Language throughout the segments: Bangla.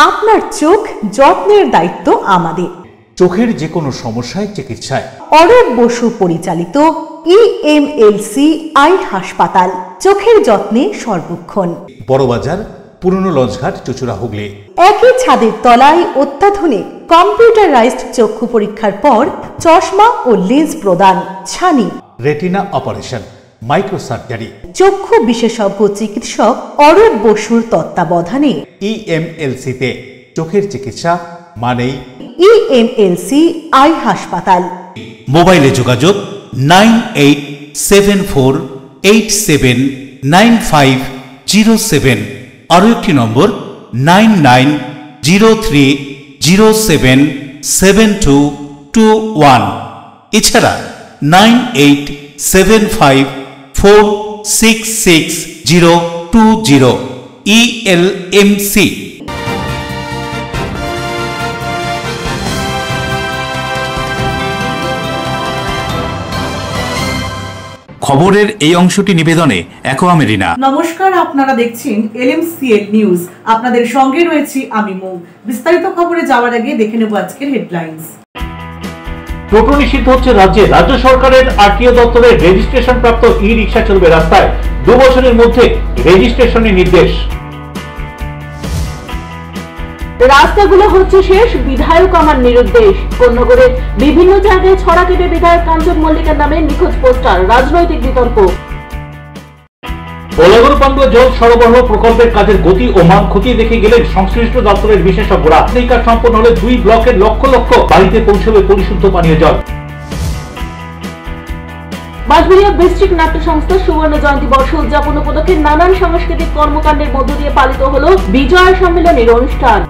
আপনার চোখ যত্নের দায়িত্ব আমাদের। চোখের যে কোনো সমস্যায় চিকিৎসায় অরূপ বসু পরিচালিত EMLC আই হাসপাতাল, চোখের যত্নে সর্বক্ষণ। বড়বাজার, পুরনো লঞ্চঘাট, চুচুড়া, হুগলি। একই ছাদের তলায় অত্যাধুনিক কম্পিউটারাইজড চক্ষু পরীক্ষার পর চশমা ও লেন্স প্রদান, ছানি, রেটিনা অপারেশন, মাইক্রো সার্জারি। চক্ষু বিশেষজ্ঞ চিকিৎসক অরূপ বসুর তত্ত্বাবধানে EMLC-তে চোখের চিকিৎসা মানেই EMLC আই হাসপাতাল। মোবাইলে যোগাযোগ 9874879507, আরও একটি নম্বর 9903077221, এছাড়া 9875466020। ELMC। খবরের এই অংশটি নিবেদনে অ্যাকোয়া মেরিনা। নমস্কার, আপনারা দেখছেন LMCL নিউজ। আপনাদের সঙ্গে রয়েছি আমি মৌ। বিস্তারিত খবরে যাওয়ার আগে দেখে নেব আজকের হেডলাইন্স। টোটো নিষিদ্ধ হচ্ছে রাজ্যে। রাজ্য সরকারের আরটিও দপ্তরের রেজিস্ট্রেশন প্রাপ্ত ই-রিকশা চলবে রাস্তায়। 2 বছরের মধ্যে রেজিস্ট্রেশনের নির্দেশ। রাস্তাগুলো হচ্ছে শেষ, বিধায়ক আমার নিরুদ্দেশ। কোন্নগরে বিভিন্ন জায়গায় ছড়া কেটে বিধায়ক কাঞ্চন মল্লিকের নামে নিখোঁজ পোস্টার, রাজনৈতিক বিতর্ক। কোলাগড় পান্ডুয়া জল সরবরাহ প্রকল্পের কাজের গতি ও মান খতিয়ে দেখে গেলেন সংশ্লিষ্ট দপ্তরের বিশেষজ্ঞরা। এই কাজ সম্পন্ন হলে 2 ব্লকের লক্ষ লক্ষ বাড়িতে পৌঁছবে পরিশুদ্ধ পানীয় জল। বাঁশবেড়িয়া ডিস্ট্রিক্ট নাট্য সংস্থা সুবর্ণ জয়ন্তী বর্ষ উদযাপন উপলক্ষে নানান সাংস্কৃতিক কর্মকাণ্ডের মধ্য দিয়ে পালিত হলো বিজয়া সম্মেলনের অনুষ্ঠান।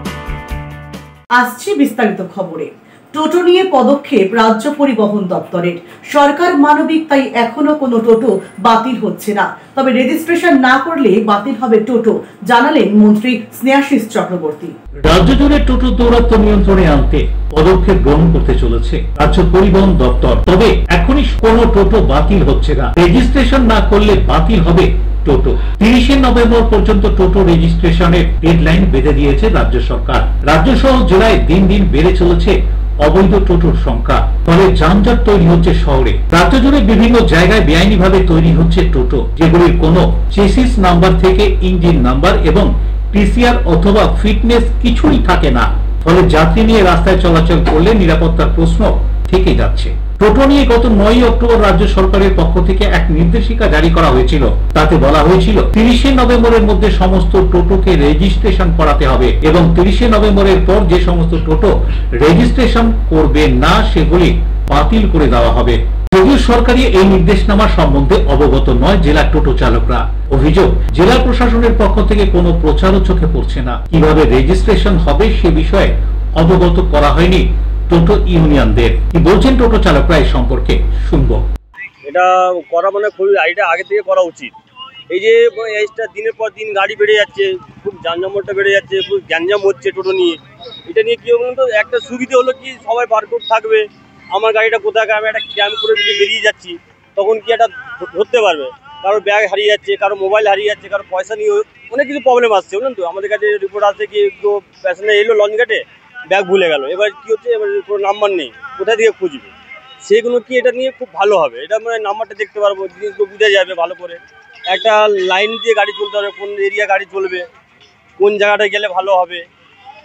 আসছে বিস্তারিত খবরে। টোটো নিয়ে পদক্ষেপ রাজ্য পরিবহন দপ্তরের। সরকার মানবিক, তাই এখনো কোনো টোটো বাতিল হচ্ছে না। তবে রেজিস্ট্রেশন না করলে বাতিল হবে টোটো, জানালেন মন্ত্রী স্নেহাশিস চক্রবর্তী। রাজ্য জুড়ে টোটো দৌরাত্ম্য নিয়ন্ত্রণে আনতে পদক্ষেপ গ্রহণ করতে চলেছে রাজ্য পরিবহন দপ্তর। তবে এখনই কোনো টোটো বাতিল হচ্ছে না। রেজিস্ট্রেশন না করলে বাতিল হবে টোটো। 30শে নভেম্বর পর্যন্ত টোটো রেজিস্ট্রেশনের ডেডলাইন বেঁধে দিয়েছে রাজ্য সরকার। রাজ্য সহ জেলায় দিন দিন বেড়ে চলেছে অবৈধ টোটোর সংখ্যা, ফলে যানজট তৈরি হচ্ছে শহরে। রাজ্য জুড়ে বিভিন্ন জায়গায় বেআইনিভাবে তৈরি হচ্ছে টোটো, যেগুলির কোনো চেসিস নাম্বার থেকে ইঞ্জিন নাম্বার এবং PCR অথবা ফিটনেস কিছুই থাকে না। ফলে যাত্রী নিয়ে রাস্তায় চলাচল করলে নিরাপত্তার প্রশ্ন থেকে যাচ্ছে। টোটো নিয়ে গত 9 অক্টোবর রাজ্য সরকারের পক্ষ থেকে এক নির্দেশিকা জারি করা হয়েছিল। তাতে বলা হয়েছিল 30শে নভেম্বরের মধ্যে সমস্ত টোটোকে রেজিস্ট্রেশন করাতে হবে এবং 30শে নভেম্বরের পর যে সমস্ত টোটো রেজিস্ট্রেশন করবে না সেগুলি বাতিল করে দেওয়া হবে। যদিও সরকারি এই নির্দেশনামা সম্বন্ধে অবগত নয় জেলা টোটো চালকরা। অভিযোগ, জেলা প্রশাসনের পক্ষ থেকে কোনো প্রচারও চোখে পড়ছে না। কিভাবে রেজিস্ট্রেশন হবে সে বিষয়ে অবগত করা হয়নি টোটো ইউনিয়নদের। কি বলছেন টোটো চালকরা এই সম্পর্কে, শুনবো। এটা করা মানে খুবই, এটা আগে থেকে করা উচিত। এই যে এইটা দিনের পর দিন গাড়ি বেড়ে যাচ্ছে, খুব যানজটটা বেড়ে যাচ্ছে, খুব গ্যাঞ্জাম হচ্ছে টোটো নিয়ে। এটা নিয়ে কি বলুন তো, একটা সুবিধা হলো কি সবাই বারকোড থাকবে, আমার গাড়িটা কোথায়, আমি একটা ক্যাম্প করে যদি বেরিয়ে যাচ্ছি তখন কি একটা ধরতে পারবে। কারো ব্যাগ হারিয়ে যাচ্ছে, কারো মোবাইল হারিয়ে যাচ্ছে, কারো পয়সা নিয়ে অনেক কিছু প্রবলেম আসছে, বুঝলেন তো। আমাদের কাছে রিপোর্ট আসছে কি একটু প্যাসেঞ্জার এলো লঞ্চ ঘাটে, ব্যাগ ভুলে গেল, এবার কি হচ্ছে, এবার কোনো নাম্বার নেই, কোথায় থেকে খুঁজবে। সেগুলো কি এটা নিয়ে খুব ভালো হবে, এটা মানে নাম্বারটা দেখতে পারবো, জিনিসগুলো বুঝে যাবে ভালো করে। একটা লাইন দিয়ে গাড়ি চলতে হবে, কোন এরিয়া গাড়ি চলবে, কোন জায়গাটায় গেলে ভালো হবে।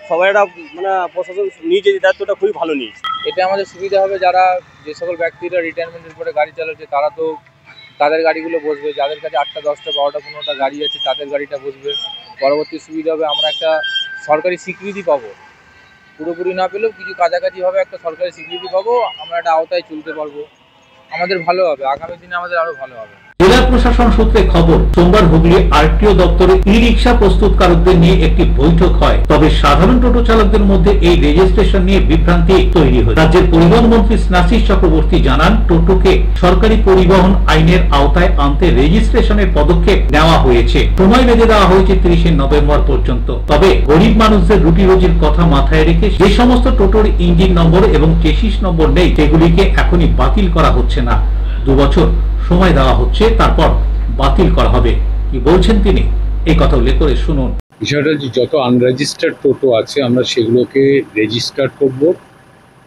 সবাই একটা মানে প্রশাসন নিয়েছে দায়িত্বটা খুবই ভালো নিয়েছে। এতে আমাদের সুবিধা হবে, যারা যে সকল ব্যক্তিরা রিটায়ারমেন্টের পরে গাড়ি চালাচ্ছে তারা তো তাদের গাড়িগুলো বসবে, যাদের কাছে 8টা 10টা 12টা 15টা গাড়ি আছে তাদের গাড়িটা বসবে। পরবর্তী সুবিধা হবে, আমরা একটা সরকারি স্বীকৃতি পাবো, পুরোপুরি না পেলেও কিছু কাছাকাছি হবে, একটা সরকারি স্বীকৃতি পাবো, আমরা একটা আওতায় চলতে পারবো। আমাদের ভালো হবে, আগামী দিনে আমাদের আরো ভালো হবে। জেলা প্রশাসন সূত্রে খবর, সোমবার হুগলি আরটিও দপ্তরে ই-রিকশা প্রস্তুতকারকদের নিয়ে একটি বৈঠক হয়। তবে সাধারণ টোটো চালকদের মধ্যে এই রেজিস্ট্রেশন নিয়ে বিভ্রান্তি তৈরি হয়। রাজ্যের পরিবহন মন্ত্রী স্নেহাশিস চক্রবর্তী জানান, টোটোকে সরকারি পরিবহন আইনের আওতায় আনতে রেজিস্ট্রেশনের পদক্ষেপ নেওয়া হয়েছে। সময় বেঁধে দেওয়া হয়েছে 30শে নভেম্বর পর্যন্ত। তবে গরিব মানুষদের রুটি রুজির কথা মাথায় রেখে যে সমস্ত টোটোর ইঞ্জিন নম্বর এবং চেসিস নম্বর নেই সেগুলিকে এখনই বাতিল করা হচ্ছে না। 2 বছর সময় দেওয়া হচ্ছে, তারপর বাতিল করা হবে। কি বলছেন তিনি, এই কথা উল্লেখ করে শুনুন। বিষয়টা যে যত আনরেজিস্টার্ড টোটো আছে আমরা সেগুলোকে রেজিস্টার করব,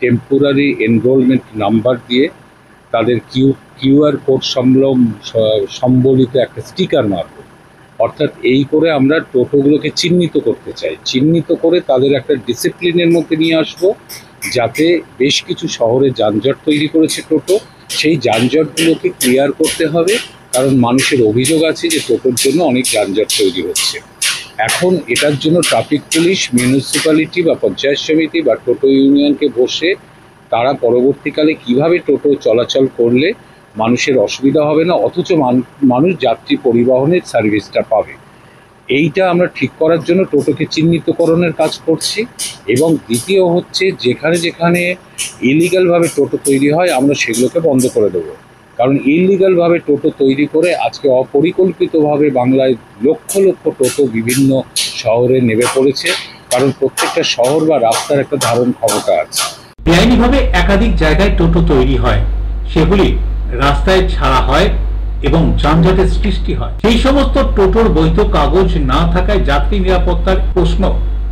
টেম্পোরারি এনরোলমেন্ট নাম্বার দিয়ে তাদের কিউআর কোড সম্বলিত একটা স্টিকার মারব। অর্থাৎ এই করে আমরা টোটোগুলোকে চিহ্নিত করতে চাই, চিহ্নিত করে তাদের একটা ডিসিপ্লিনের মধ্যে নিয়ে আসব, যাতে বেশ কিছু শহরে যানজট তৈরি করেছে টোটো, সেই যানজটগুলোকে ক্লিয়ার করতে হবে। কারণ মানুষের অভিযোগ আছে যে টোটোর জন্য অনেক যানজট তৈরি হচ্ছে। এখন এটার জন্য ট্রাফিক পুলিশ, মিউনিসিপ্যালিটি বা পঞ্চায়েত সমিতি বা টোটো ইউনিয়নকে বসে তারা পরবর্তীকালে কিভাবে টোটো চলাচল করলে মানুষের অসুবিধা হবে না, অথচ মানুষ যাত্রী পরিবহনের সার্ভিসটা পাবে, এইটা আমরা ঠিক করার জন্য টোটোকে চিহ্নিতকরণের কাজ করছি। এবং দ্বিতীয় হচ্ছে যেখানে যেখানে ইলিগালভাবে টোটো তৈরি হয় আমরা সেগুলোকে বন্ধ করে দেবো। কারণ ইলিগালভাবে টোটো তৈরি করে আজকে অপরিকল্পিতভাবে বাংলায় লক্ষ লক্ষ টোটো বিভিন্ন শহরে নেমে পড়েছে, কারণ প্রত্যেকটা শহর বা রাস্তার একটা ধারণ ক্ষমতা আছে। বেআইনিভাবে একাধিক জায়গায় টোটো তৈরি হয়, সেগুলি রাস্তায় ছাড়া হয় এবং যানজটের সৃষ্টি হয়। সেই সমস্ত টোটোর বৈধ কাগজ না থাকায় যাত্রী নিরাপত্তার প্রশ্ন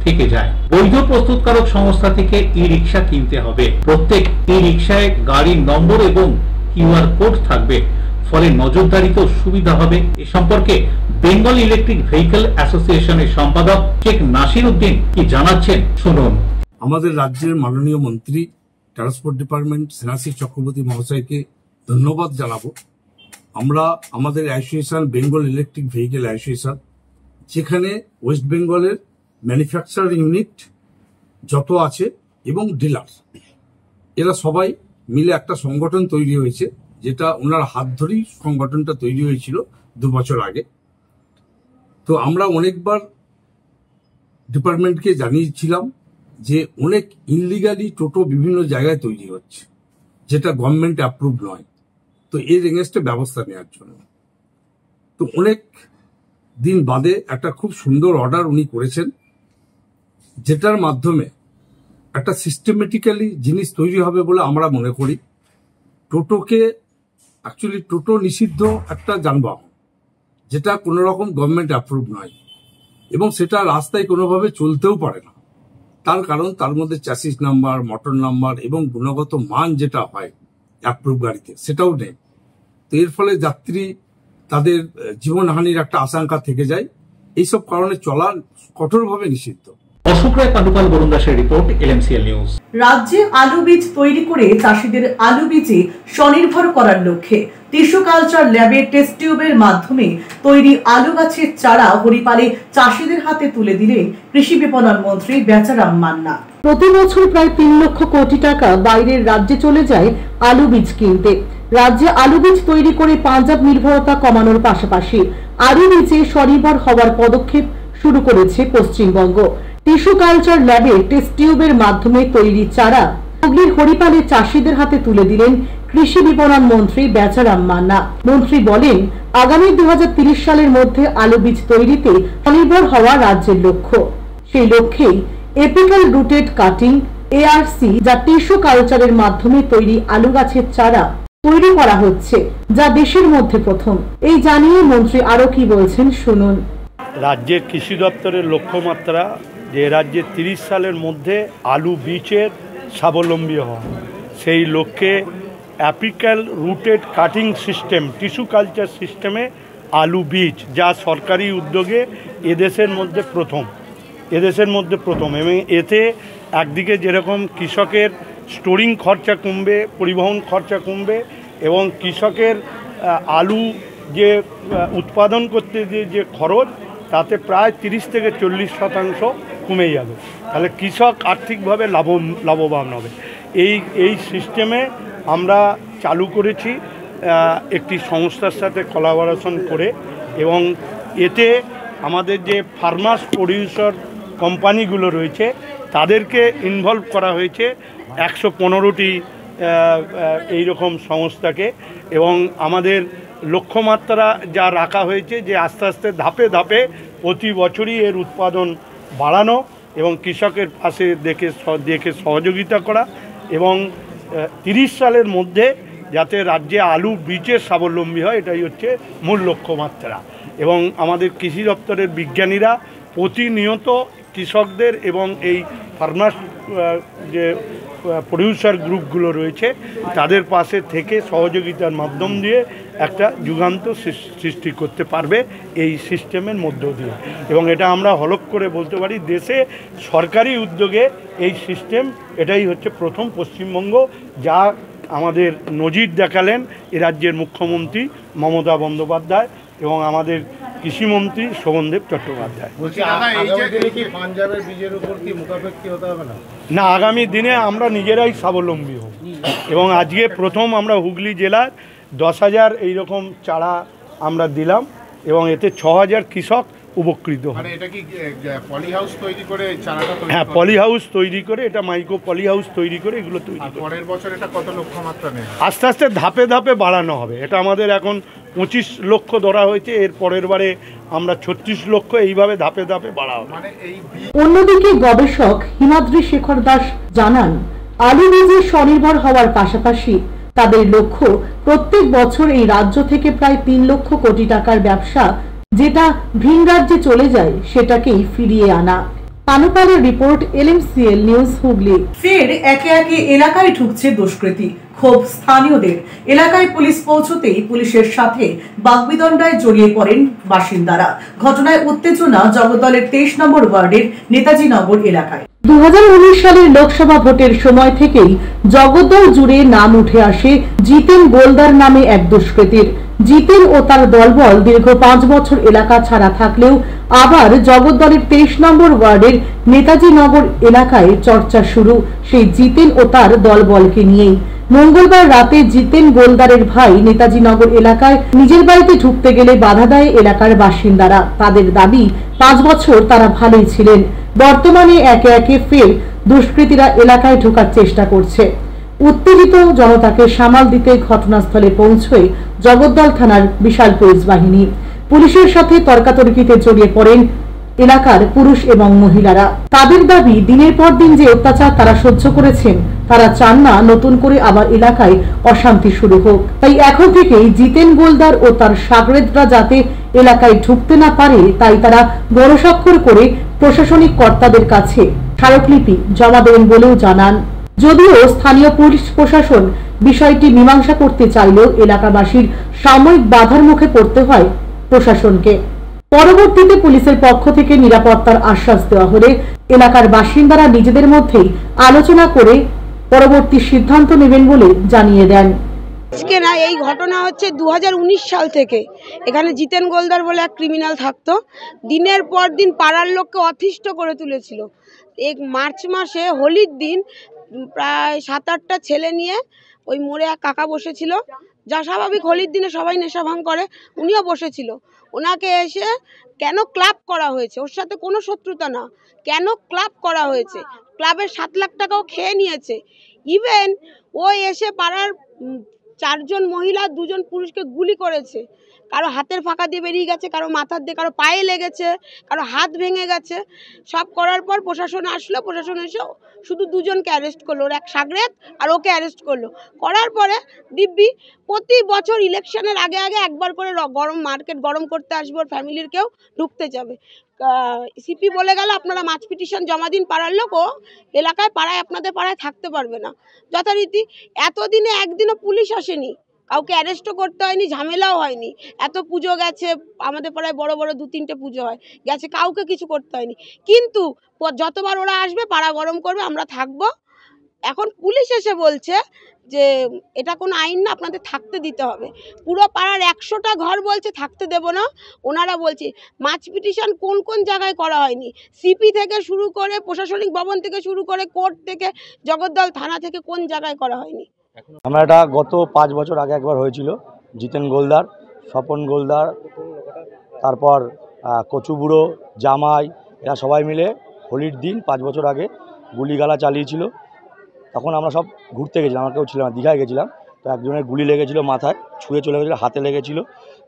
থেকে যায়। বৈধ প্রস্তুতকারক সংস্থা থেকে ই রিক্সা কিনতে হবে। প্রত্যেক ই রিক্সায় গাড়ির নম্বর এবং কিউআর কোড থাকবে, ফলে নজরদারিতেও সুবিধা হবে। এ সম্পর্কে বেঙ্গল ইলেকট্রিক ভেহিকল অ্যাসোসিয়েশনের সম্পাদক শেখ নাসির উদ্দিন কি জানাচ্ছেন শুনুন। আমাদের রাজ্যের মাননীয় মন্ত্রী ট্রান্সপোর্ট ডিপার্টমেন্ট স্নেহাশিস চক্রবর্তী মহাশয়কে ধন্যবাদ জানাবো। আমরা আমাদের association Bengal electric vehicle association, যেখানে ওয়েস্ট বেঙ্গলের ম্যানুফ্যাকচারার ইউনিট যত আছে এবং ডিলার, এরা সবাই মিলে একটা সংগঠন তৈরি হয়েছে, যেটা ওনার হাত ধরেই সংগঠনটা তৈরি হয়েছিল 2 বছর আগে। তো আমরা অনেকবার ডিপার্টমেন্টকে জানিয়েছিলাম যে অনেক ইনলিগালি টোটো বিভিন্ন জায়গায় তৈরি হচ্ছে, যেটা গভর্নমেন্ট অ্যাপ্রুভ নয়। তো এর এগেনস্টে ব্যবস্থা নেওয়ার জন্য তো অনেক দিন বাদে একটা খুব সুন্দর অর্ডার উনি করেছেন, যেটার মাধ্যমে একটা সিস্টেমেটিক্যালি জিনিস তৈরি হবে বলে আমরা মনে করি। টোটোকে অ্যাকচুয়ালি টোটো নিষিদ্ধ একটা যানবাহন, যেটা কোনো রকম গভর্নমেন্ট অ্যাপ্রুভ নয় এবং সেটা রাস্তায় কোনোভাবে চলতেও পারে না। তার কারণ তার মধ্যে চ্যাসিস নাম্বার, মোটর নাম্বার এবং গুণগত মান যেটা হয় অ্যাপ্রুভ গাড়িতে, সেটাও নেই। তো এর ফলে যাত্রী তাদের জীবনহানির একটা আশঙ্কা থেকে যায়। এইসব কারণে চলা কঠোরভাবে নিষিদ্ধ। অশোক রায় পান্ডুপাল, বরুণ দাসের রিপোর্ট, LMCL নিউজ। রাজ্যে আলু বীজ তৈরি করে চাষিদের আলু বীজে স্বনির্ভর করার লক্ষ্যে টিস্যু কালচার ল্যাবের টেস্ট টিউবের মাধ্যমে তৈরি আলু গাছের চারা হরিপালে চাষিদের হাতে তুলে দিলেন কৃষি বিপণন মন্ত্রী বেচারাম মান্না। প্রতি বছর প্রায় 3 লক্ষ কোটি টাকা বাইরের রাজ্যে চলে যায় আলু বীজ কিনতে। রাজ্যে আলু বীজ তৈরি করে পাঞ্জাব নির্ভরতা কমানোর পাশাপাশি আলু বীজে স্বনির্ভর হওয়ার পদক্ষেপ শুরু করেছে পশ্চিমবঙ্গ। টিস্যু কালচার ল্যাবে টেস্ট টিউবের মাধ্যমে তৈরি চারা হুগলির হরিপালে চাষিদের হাতে তুলে দিলেন কৃষি বিপণন মন্ত্রী বেচারাম মান্না। মন্ত্রী বলেন, আগামী 2030 সালের মধ্যে আলু বীজ তৈরিতে স্বনির্ভর হওয়া রাজ্যের লক্ষ্য। সেই লক্ষ্যেই এপিক্যাল রুটেড কাটিং ARC, যা টিস্যু কালচারের মাধ্যমে তৈরি আলু গাছের চারা তৈরি করা হচ্ছে, যা দেশের মধ্যে প্রথম। এই জানিয়ে মন্ত্রী আরো কি বলছেন শুনুন। রাজ্যের কৃষি দপ্তরের লক্ষ্যমাত্রা যে রাজ্যে 30 সালের মধ্যে আলু বীজের স্বাবলম্বী হওয়া, সেই লক্ষ্যে apical rooted cutting system, tissue culture সিস্টেমে আলু বীজ, যা সরকারি উদ্যোগে এদেশের মধ্যে প্রথম এবং এতে একদিকে যেরকম কৃষকের স্টোরিং খরচা কমবে, পরিবহন খরচা কমবে এবং কৃষকের আলু যে উৎপাদন করতে যে খরচ, তাতে প্রায় 30 থেকে 40% কমে যাবে। তাহলে কৃষক আর্থিকভাবে লাভবান হবে। এই সিস্টেমে আমরা চালু করেছি একটি সংস্থার সাথে কোলাবোরেশন করে, এবং এতে আমাদের যে ফার্মার্স প্রডিউসার কোম্পানিগুলো রয়েছে তাদেরকে ইনভলভ করা হয়েছে, 115টি এইরকম সংস্থাকে। এবং আমাদের লক্ষ্যমাত্রা যা রাখা হয়েছে যে আস্তে আস্তে ধাপে ধাপে প্রতি বছরই এর উৎপাদন বাড়ানো এবং কৃষকের পাশে দেখে সহযোগিতা করা, এবং 30 সালের মধ্যে যাতে রাজ্যে আলু বীজের স্বাবলম্বী হয়, এটাই হচ্ছে মূল লক্ষ্যমাত্রা। এবং আমাদের কৃষি দপ্তরের বিজ্ঞানীরা প্রতিনিয়ত কৃষকদের এবং এই ফার্মার্স যে প্রডিউসার গ্রুপগুলো রয়েছে তাদের পাশে থেকে সহযোগিতার মাধ্যম দিয়ে একটা যুগান্ত সৃষ্টি করতে পারবে এই সিস্টেমের মধ্য দিয়ে। এবং এটা আমরা হলফ করে বলতে পারি দেশে সরকারি উদ্যোগে এই সিস্টেম এটাই হচ্ছে প্রথম পশ্চিমবঙ্গ, যা আমাদের নজির দেখালেন এ রাজ্যের মুখ্যমন্ত্রী মমতা বন্দ্যোপাধ্যায় এবং আমাদের কৃষিমন্ত্রী শোভনদেব চট্টোপাধ্যায়। না, আগামী দিনে আমরা নিজেরাই স্বাবলম্বী হব এবং আজকে প্রথম আমরা হুগলি জেলার 10,000 এইরকম চারা আমরা দিলাম এবং এতে 6,000 কৃষক উপকৃত হয়। হ্যাঁ, পলি হাউস তৈরি করে, এটা মাইক্রো পলি হাউস তৈরি করে এগুলো তৈরি করে পরের বছর এটা কত লক্ষ্যমাত্রা নেয়? আস্তে আস্তে ধাপে ধাপে বাড়ানো হবে। এটা আমাদের এখন 25 লক্ষ ধরা হয়েছে, এর পরের বারে আমরা 36 লক্ষ, এইভাবে ধাপে ধাপে বাড়া হবে। অন্যদিকে গবেষক হিমাদ্রি শেখর দাস জানান, আলু বীজে স্বনির্ভর হওয়ার পাশাপাশি তাদের লক্ষ্য প্রত্যেক বছর এই রাজ্য থেকে প্রায় 3 লক্ষ কোটি টাকার ব্যবসা যেটা ভিন রাজ্যে চলে যায় সেটাকেই ফিরিয়ে আনা। পানুপালের রিপোর্ট, LMCL নিউজ হুগলি। ফের একে একে এলাকায় ঢুকছে দুষ্কৃতী, ক্ষোভ স্থানীয়দের। এলাকায় পুলিশ পৌঁছতেই পুলিশের সাথে বাগবিতণ্ডায় জড়িয়ে পড়েন বাসিন্দারা। ঘটনায় উত্তেজনা জগদ্দলের 23 নম্বর ওয়ার্ডের নেতাজি নগর এলাকায়। 2019 সালের লোকসভা ভোটের সময় থেকেই জগদ্দল জুড়ে নাম উঠে আসে জিতেন গোলদার নামে এক দুষ্কৃতীর। জিতেন ও তার দলবল দীর্ঘ 5 বছর এলাকা ছাড়া থাকলেও আবার জগদ্দলের 23 নম্বর ওয়ার্ডের নেতাজি নগর এলাকায় চর্চা শুরু সেই জিতেন ও তার দলবলকে নিয়েই। মঙ্গলবার রাতে জিতেন গোলদারের ভাই নেতাজি নগর এলাকায় নিজের বাড়িতে ঢুকতে গেলে বাধা দেয় এলাকার বাসিন্দারা। তাদের দাবি 5 বছর তারা ভালোই ছিলেন, বর্তমানে একে একে ফের দুষ্কৃতীরা এলাকায় ঢোকার চেষ্টা করছে। উত্তেজিত জনতাকে সামাল দিতে ঘটনাস্থলে পৌঁছয় জগদ্দল থানার বিশাল পুলিশ বাহিনী। পুলিশের সাথে তর্কাতর্কিতে জড়িয়ে পড়েন এলাকার পুরুষ এবং মহিলারা। তাদের দাবি, দিনের পর দিন যে অত্যাচার তারা সহ্য করেছেন, তারা চান না নতুন করে আবার এলাকায় অশান্তি শুরু হোক। তাই এখন থেকেই জিতেন গোলদার ও তার সাগরেদরা যাতে এলাকায় ঢুকতে না পারে, তাই তারা গণস্বাক্ষর করে প্রশাসনিক কর্তাদের কাছে স্মারকলিপি জমা দেবেন বলেও জানান। যদিও স্থানীয় পুলিশ প্রশাসন বিষয়টি মীমাংসা করতে চাইলেও এলাকাবাসীর সাময়িক বাধার মুখে পড়তে হয় প্রশাসনকে। পরবর্তীতে পুলিশের পক্ষ থেকে নিরাপত্তার আশ্বাস দেওয়া হলে এলাকার বাসিন্দারা নিজেদের মধ্যেই আলোচনা করে পরবর্তী সিদ্ধান্ত নেবেন বলে জানিয়ে দেন। আজকে না, এই ঘটনা হচ্ছে 2019 সাল থেকে। এখানে জিতেন গোলদার বলে এক ক্রিমিনাল থাকতো, দিনের পর দিন পাড়ার লোককে অতিষ্ঠ করে তুলেছিল। এক মার্চ মাসে হোলির দিন প্রায় 7-8টা ছেলে নিয়ে ওই মোড়ে এক কাকা বসেছিল, যা স্বাভাবিক হোলির দিনে সবাই নেশা ভাঙ করে, উনিও বসেছিল। ওনাকে এসে কেন ক্লাব করা হয়েছে, ওর সাথে কোনো শত্রুতা না, কেন ক্লাব করা হয়েছে, ক্লাবের 7 লাখ টাকাও খেয়ে নিয়েছে। ইভেন ও এসে পাড়ার 4 জন মহিলা 2 জন পুরুষকে গুলি করেছে। কারো হাতের ফাঁকা দিয়ে বেরিয়ে গেছে, কারো মাথার দিয়ে, কারো পায়ে লেগেছে, কারো হাত ভেঙে গেছে। সব করার পর প্রশাসন আসলো, প্রশাসন এসে শুধু 2 জনকে অ্যারেস্ট করলো, ওর এক সাগরেদ আর ওকে অ্যারেস্ট করলো। করার পরে দিব্যি প্রতি বছর ইলেকশনের আগে আগে একবার করে গরম মার্কেট গরম করতে আসবে, ওর ফ্যামিলির কেউ ঢুকতে যাবে। সিপি বলে গেল আপনারা মাছ পিটিশন জমা দিন পাড়ার লোক, ও এলাকায় পাড়ায় আপনাদের পাড়ায় থাকতে পারবে না। যথারীতি এতদিনে একদিনও পুলিশ আসেনি, কাউকে অ্যারেস্টও করতে হয়নি, ঝামেলাও হয়নি। এত পুজো গেছে, আমাদের পাড়ায় বড় বড় 2-3টে পুজো হয়, গেছে, কাউকে কিছু করতে হয়নি। কিন্তু যতবার ওরা আসবে পাড়া গরম করবে, আমরা থাকবো। এখন পুলিশ এসে বলছে যে এটা কোনো আইন না, আপনাদের থাকতে দিতে হবে। পুরো পাড়ার 100টা ঘর বলছে থাকতে দেব না। ওনারা বলছে মাছ পিটিশন কোন কোন জায়গায় করা হয়নি, সিপি থেকে শুরু করে প্রশাসনিক ভবন থেকে শুরু করে কোর্ট থেকে জগদ্দল থানা থেকে কোন জায়গায় করা হয়নি। আমরা এটা গত 5 বছর আগে একবার হয়েছিল। জিতেন গোলদার, স্বপন গোলদার, তারপর কচুবুড়ো, জামাই, এরা সবাই মিলে হোলির দিন 5 বছর আগে গুলিগালা চালিয়েছিল। তখন আমরা সব ঘুরতে গেছিলাম, আমরা কেউ ছিলাম না, দীঘায় গেছিলাম। তো একজনের গুলি লেগেছিল মাথায়, ছুঁয়ে চলে গেছিলো, হাতে লেগেছিল।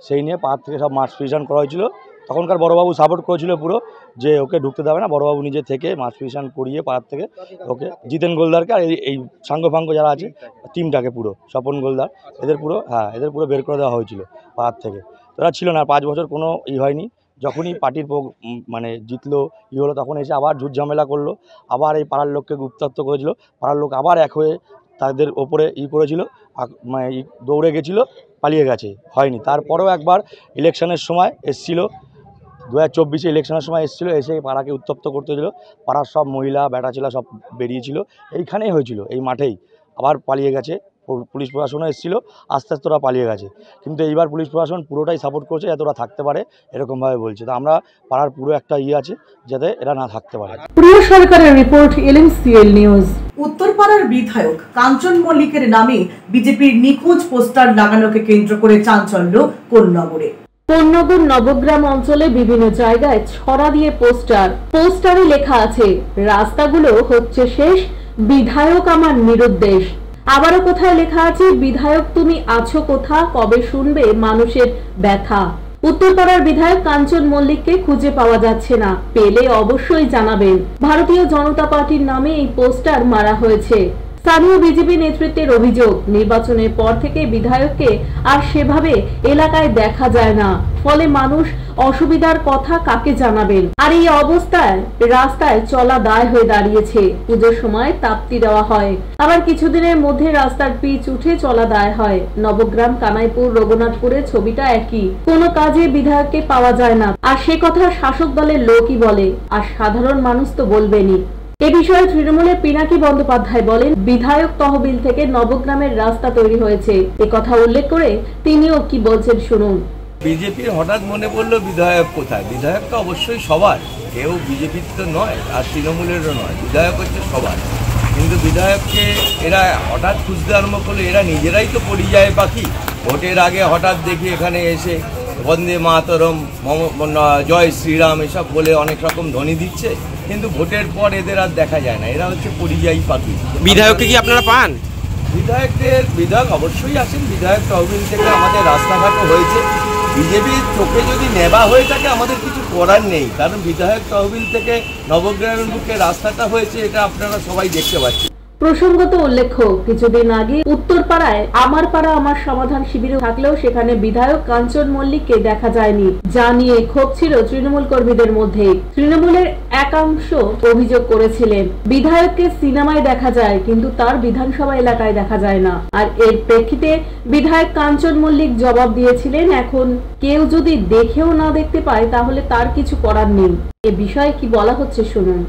সেই নিয়ে পাহাড় থেকে সব মাছ পিটিশন করা হয়েছিল। তখনকার বড়োবাবু সাপোর্ট করেছিল পুরো, যে ওকে ঢুকতে দেবে না। বড়োবাবু নিজে থেকে মাছ পিটিশন করিয়ে পাহাড় থেকে ওকে, জিতেন গোলদারকে আর এই সাঙ্গ যারা আছে টিমটাকে, পুরো স্বপন গোলদার, এদের পুরো বের করে দেওয়া হয়েছিল পাহাড় থেকে। তোরা ছিল না, 5 বছর কোনো হয়নি। যখনই পার্টির মানে জিতলো ই হলো তখন এসে আবার ঝুট ঝামেলা করলো, আবার এই পাড়ার লোককে উত্ত্যক্ত করেছিল, পাড়ার লোক আবার এক হয়ে তাদের ওপরে করেছিল, মানে দৌড়ে গেছিলো, পালিয়ে গেছে, হয়নি। তারপরেও একবার ইলেকশনের সময় এসেছিলো, 2024 ইলেকশনের সময় এসেছিলো, এসে পাড়াকে উত্তপ্ত করতে দিল, পাড়ার সব মহিলা বেটা ছেলে সব বেরিয়েছিল, এইখানেই হয়েছিল, এই মাঠেই। আবার পালিয়ে গেছে, পুলিশ প্রশাসনও এসেছিলো, আস্তে আস্তে ওরা পালিয়ে গেছে। কিন্তু এইবার পুলিশ প্রশাসন পুরোটাই সাপোর্ট করছে যাতে ওরা থাকতে পারে, এরকমভাবে বলছে। তো আমরা পাড়ার পুরো একটা আছে যাতে এরা না থাকতে পারে। প্রিয় সরকারের রিপোর্ট, LMCL নিউজ। উত্তরপাড়ার বিধায়ক কাঞ্চন মল্লিকের নামে বিজেপির নিখোঁজ পোস্টার লাগানোকে কেন্দ্র করে চাঞ্চল্য কোন্নগরে। কোন্নগর নবগ্রাম অঞ্চলে বিভিন্ন জায়গায় ছড়া দিয়ে পোস্টারে লেখা আছে, রাস্তাগুলো হচ্ছে শেষ, বিধায়ক আমার নিরুদ্দেশ। আবারও কোথায় লেখা আছে, বিধায়ক তুমি আছো কোথা, কবে শুনবে মানুষের ব্যথা। উত্তরপাড়ার বিধায়ক কাঞ্চন মল্লিককে খুঁজে পাওয়া যাচ্ছে না, পেলে অবশ্যই জানাবেন। ভারতীয় জনতা পার্টির নামে এই পোস্টার মারা হয়েছে। স্থানীয় বিজেপি নেতৃত্বের অভিযোগ, নির্বাচনের পর থেকে বিধায়ককে আর সেভাবে এলাকায় দেখা যায় না, ফলে মানুষ অসুবিধার কথা কাকে জানাবেন। আর এই অবস্থায় রাস্তায় চলা দায় হয়ে দাঁড়িয়েছে। পুজোর সময় তাপ্তি দেওয়া হয়, আবার কিছুদিনের মধ্যে রাস্তার পিচ উঠে চলা দায় হয়। নবগ্রাম, কানাইপুর, রঘুনাথপুরের ছবিটা একই, কোনো কাজে বিধায়ককে পাওয়া যায় না, আর সে কথা শাসক দলের লোকই বলে, আর সাধারণ মানুষ তো বলবেনই। এ বিষয়ে তৃণমূলের পিনাকি বন্দ্যোপাধ্যায় বলেন, বিধায়ক তহবিল থেকে নবগ্রামের রাস্তা তৈরি হয়েছে, এ কথা উল্লেখ করে তিনিও কি বলছেন শুনুন। বিজেপির হঠাৎ মনে পড়লো বিধায়ক কোথায়? বিধায়ক তো অবশ্যই সবার, কেউ বিজেপির তো নয় আর তৃণমূলেরও নয়, বিধায়ক হচ্ছে সবার। কিন্তু বিধায়ককে এরা হঠাৎ খুঁজতে আরম্ভ করলো, এরা নিজেরাই তো পরিযায়ী পাখি। ভোটের আগে হঠাৎ দেখি এখানে এসে বন্দে মাতরম, জয় শ্রীরাম এসব বলে অনেক রকম ধ্বনি দিচ্ছে, কিন্তু ভোটের পর এদের আর দেখা যায় না, এরা হচ্ছে পরিযায়ী পাখি। বিধায়ককে কি আপনারা পান? বিধায়ক অবশ্যই আসেন, বিধায়ক তহবিল থেকে আমাদের রাস্তাঘাটও হয়েছে। বিজেপির চোখে যদি নেবা হয়ে থাকে আমাদের কিছু করার নেই, কারণ বিধায়ক তহবিল থেকে নবগ্রামের বুকে রাস্তাটা হয়েছে, এটা আপনারা সবাই দেখতে পাচ্ছেন। প্রসঙ্গত উল্লেখ্য, কিছুদিন আগে উত্তরপাড়ায় আমার পাড়া আমার সমাধান শিবিরে থাকলেও সেখানে বিধায়ক কাঞ্চন মল্লিককে দেখা যায়নি, যা নিয়ে ক্ষোভ ছিল তৃণমূল কর্মীদের মধ্যে। তৃণমূলের একাংশ অভিযোগ করেছিলেন, বিধায়ককে সিনেমায় দেখা যায় কিন্তু তার বিধানসভা এলাকায় দেখা যায় না। আর এর প্রেক্ষিতে বিধায়ক কাঞ্চন মল্লিক জবাব দিয়েছিলেন, এখন কেউ যদি দেখেও না দেখতে পায় তাহলে তার কিছু করার নেই। এ বিষয়ে কি বলা হচ্ছে শুনুন।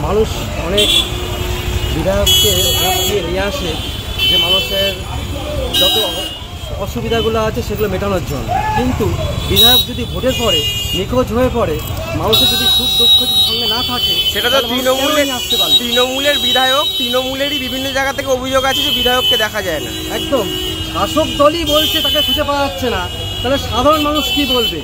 মানুষ অনেক বিধায়ককে ভোট দিয়ে নিয়ে আসে যে মানুষের যত অসুবিধাগুলো আছে সেগুলো মেটানোর জন্য, কিন্তু বিধায়ক যদি ভোটের পরে নিখোঁজ হয়ে পড়ে, মানুষের যদি সুখ দুঃখ সঙ্গে না থাকে, সেটা তো তৃণমূলের বিধায়ক, তৃণমূলেরই বিভিন্ন জায়গা থেকে অভিযোগ আছে যে বিধায়ককে দেখা যায় না। একদম শাসক দলই বলছে তাকে খুঁজে পাওয়া যাচ্ছে না, তাহলে সাধারণ মানুষ কি বলবে?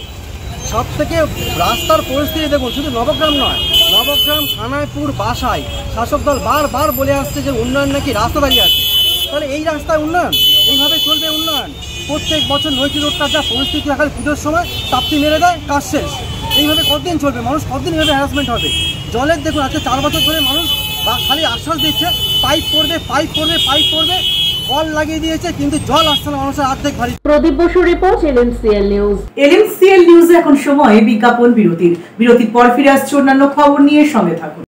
সব থেকে রাস্তার পরিস্থিতি দেখুন, শুধু নবগ্রাম নয়, নবগ্রাম, খানাইপুর, বাসায় শাসক দল বারবার বলে আসছে যে উন্নয়ন নাকি রাস্তা দাঁড়িয়ে আছে। তাহলে এই রাস্তায় উন্নয়ন এইভাবে চলবে? উন্নয়ন প্রত্যেক বছর নৈতি রোডটা যা পরিস্থিতি রাখার পুজোর সময় তাপ্তি মেরে দেয়, কাজ শেষ। এইভাবে কতদিন চলবে? মানুষ কতদিন এইভাবে হ্যারাসমেন্ট হবে? জলের দেখুন আজকে 4 বছর ধরে মানুষ খালি আশ্বাস দিচ্ছে পাইপ পড়বে, পাইপ পড়বে, পাইপ পড়বে, কল লাগিয়ে দিয়েছে, কিন্তু জল আসছে না মানুষের অর্ধেক ভারী। প্রদীপ বসুর রিপোর্ট, LMCL নিউজ। LMCL নিউজে এখন সময় বিজ্ঞাপন বিরতির পর ফিরে আসছে অন্যান্য খবর নিয়ে, সঙ্গে থাকুন।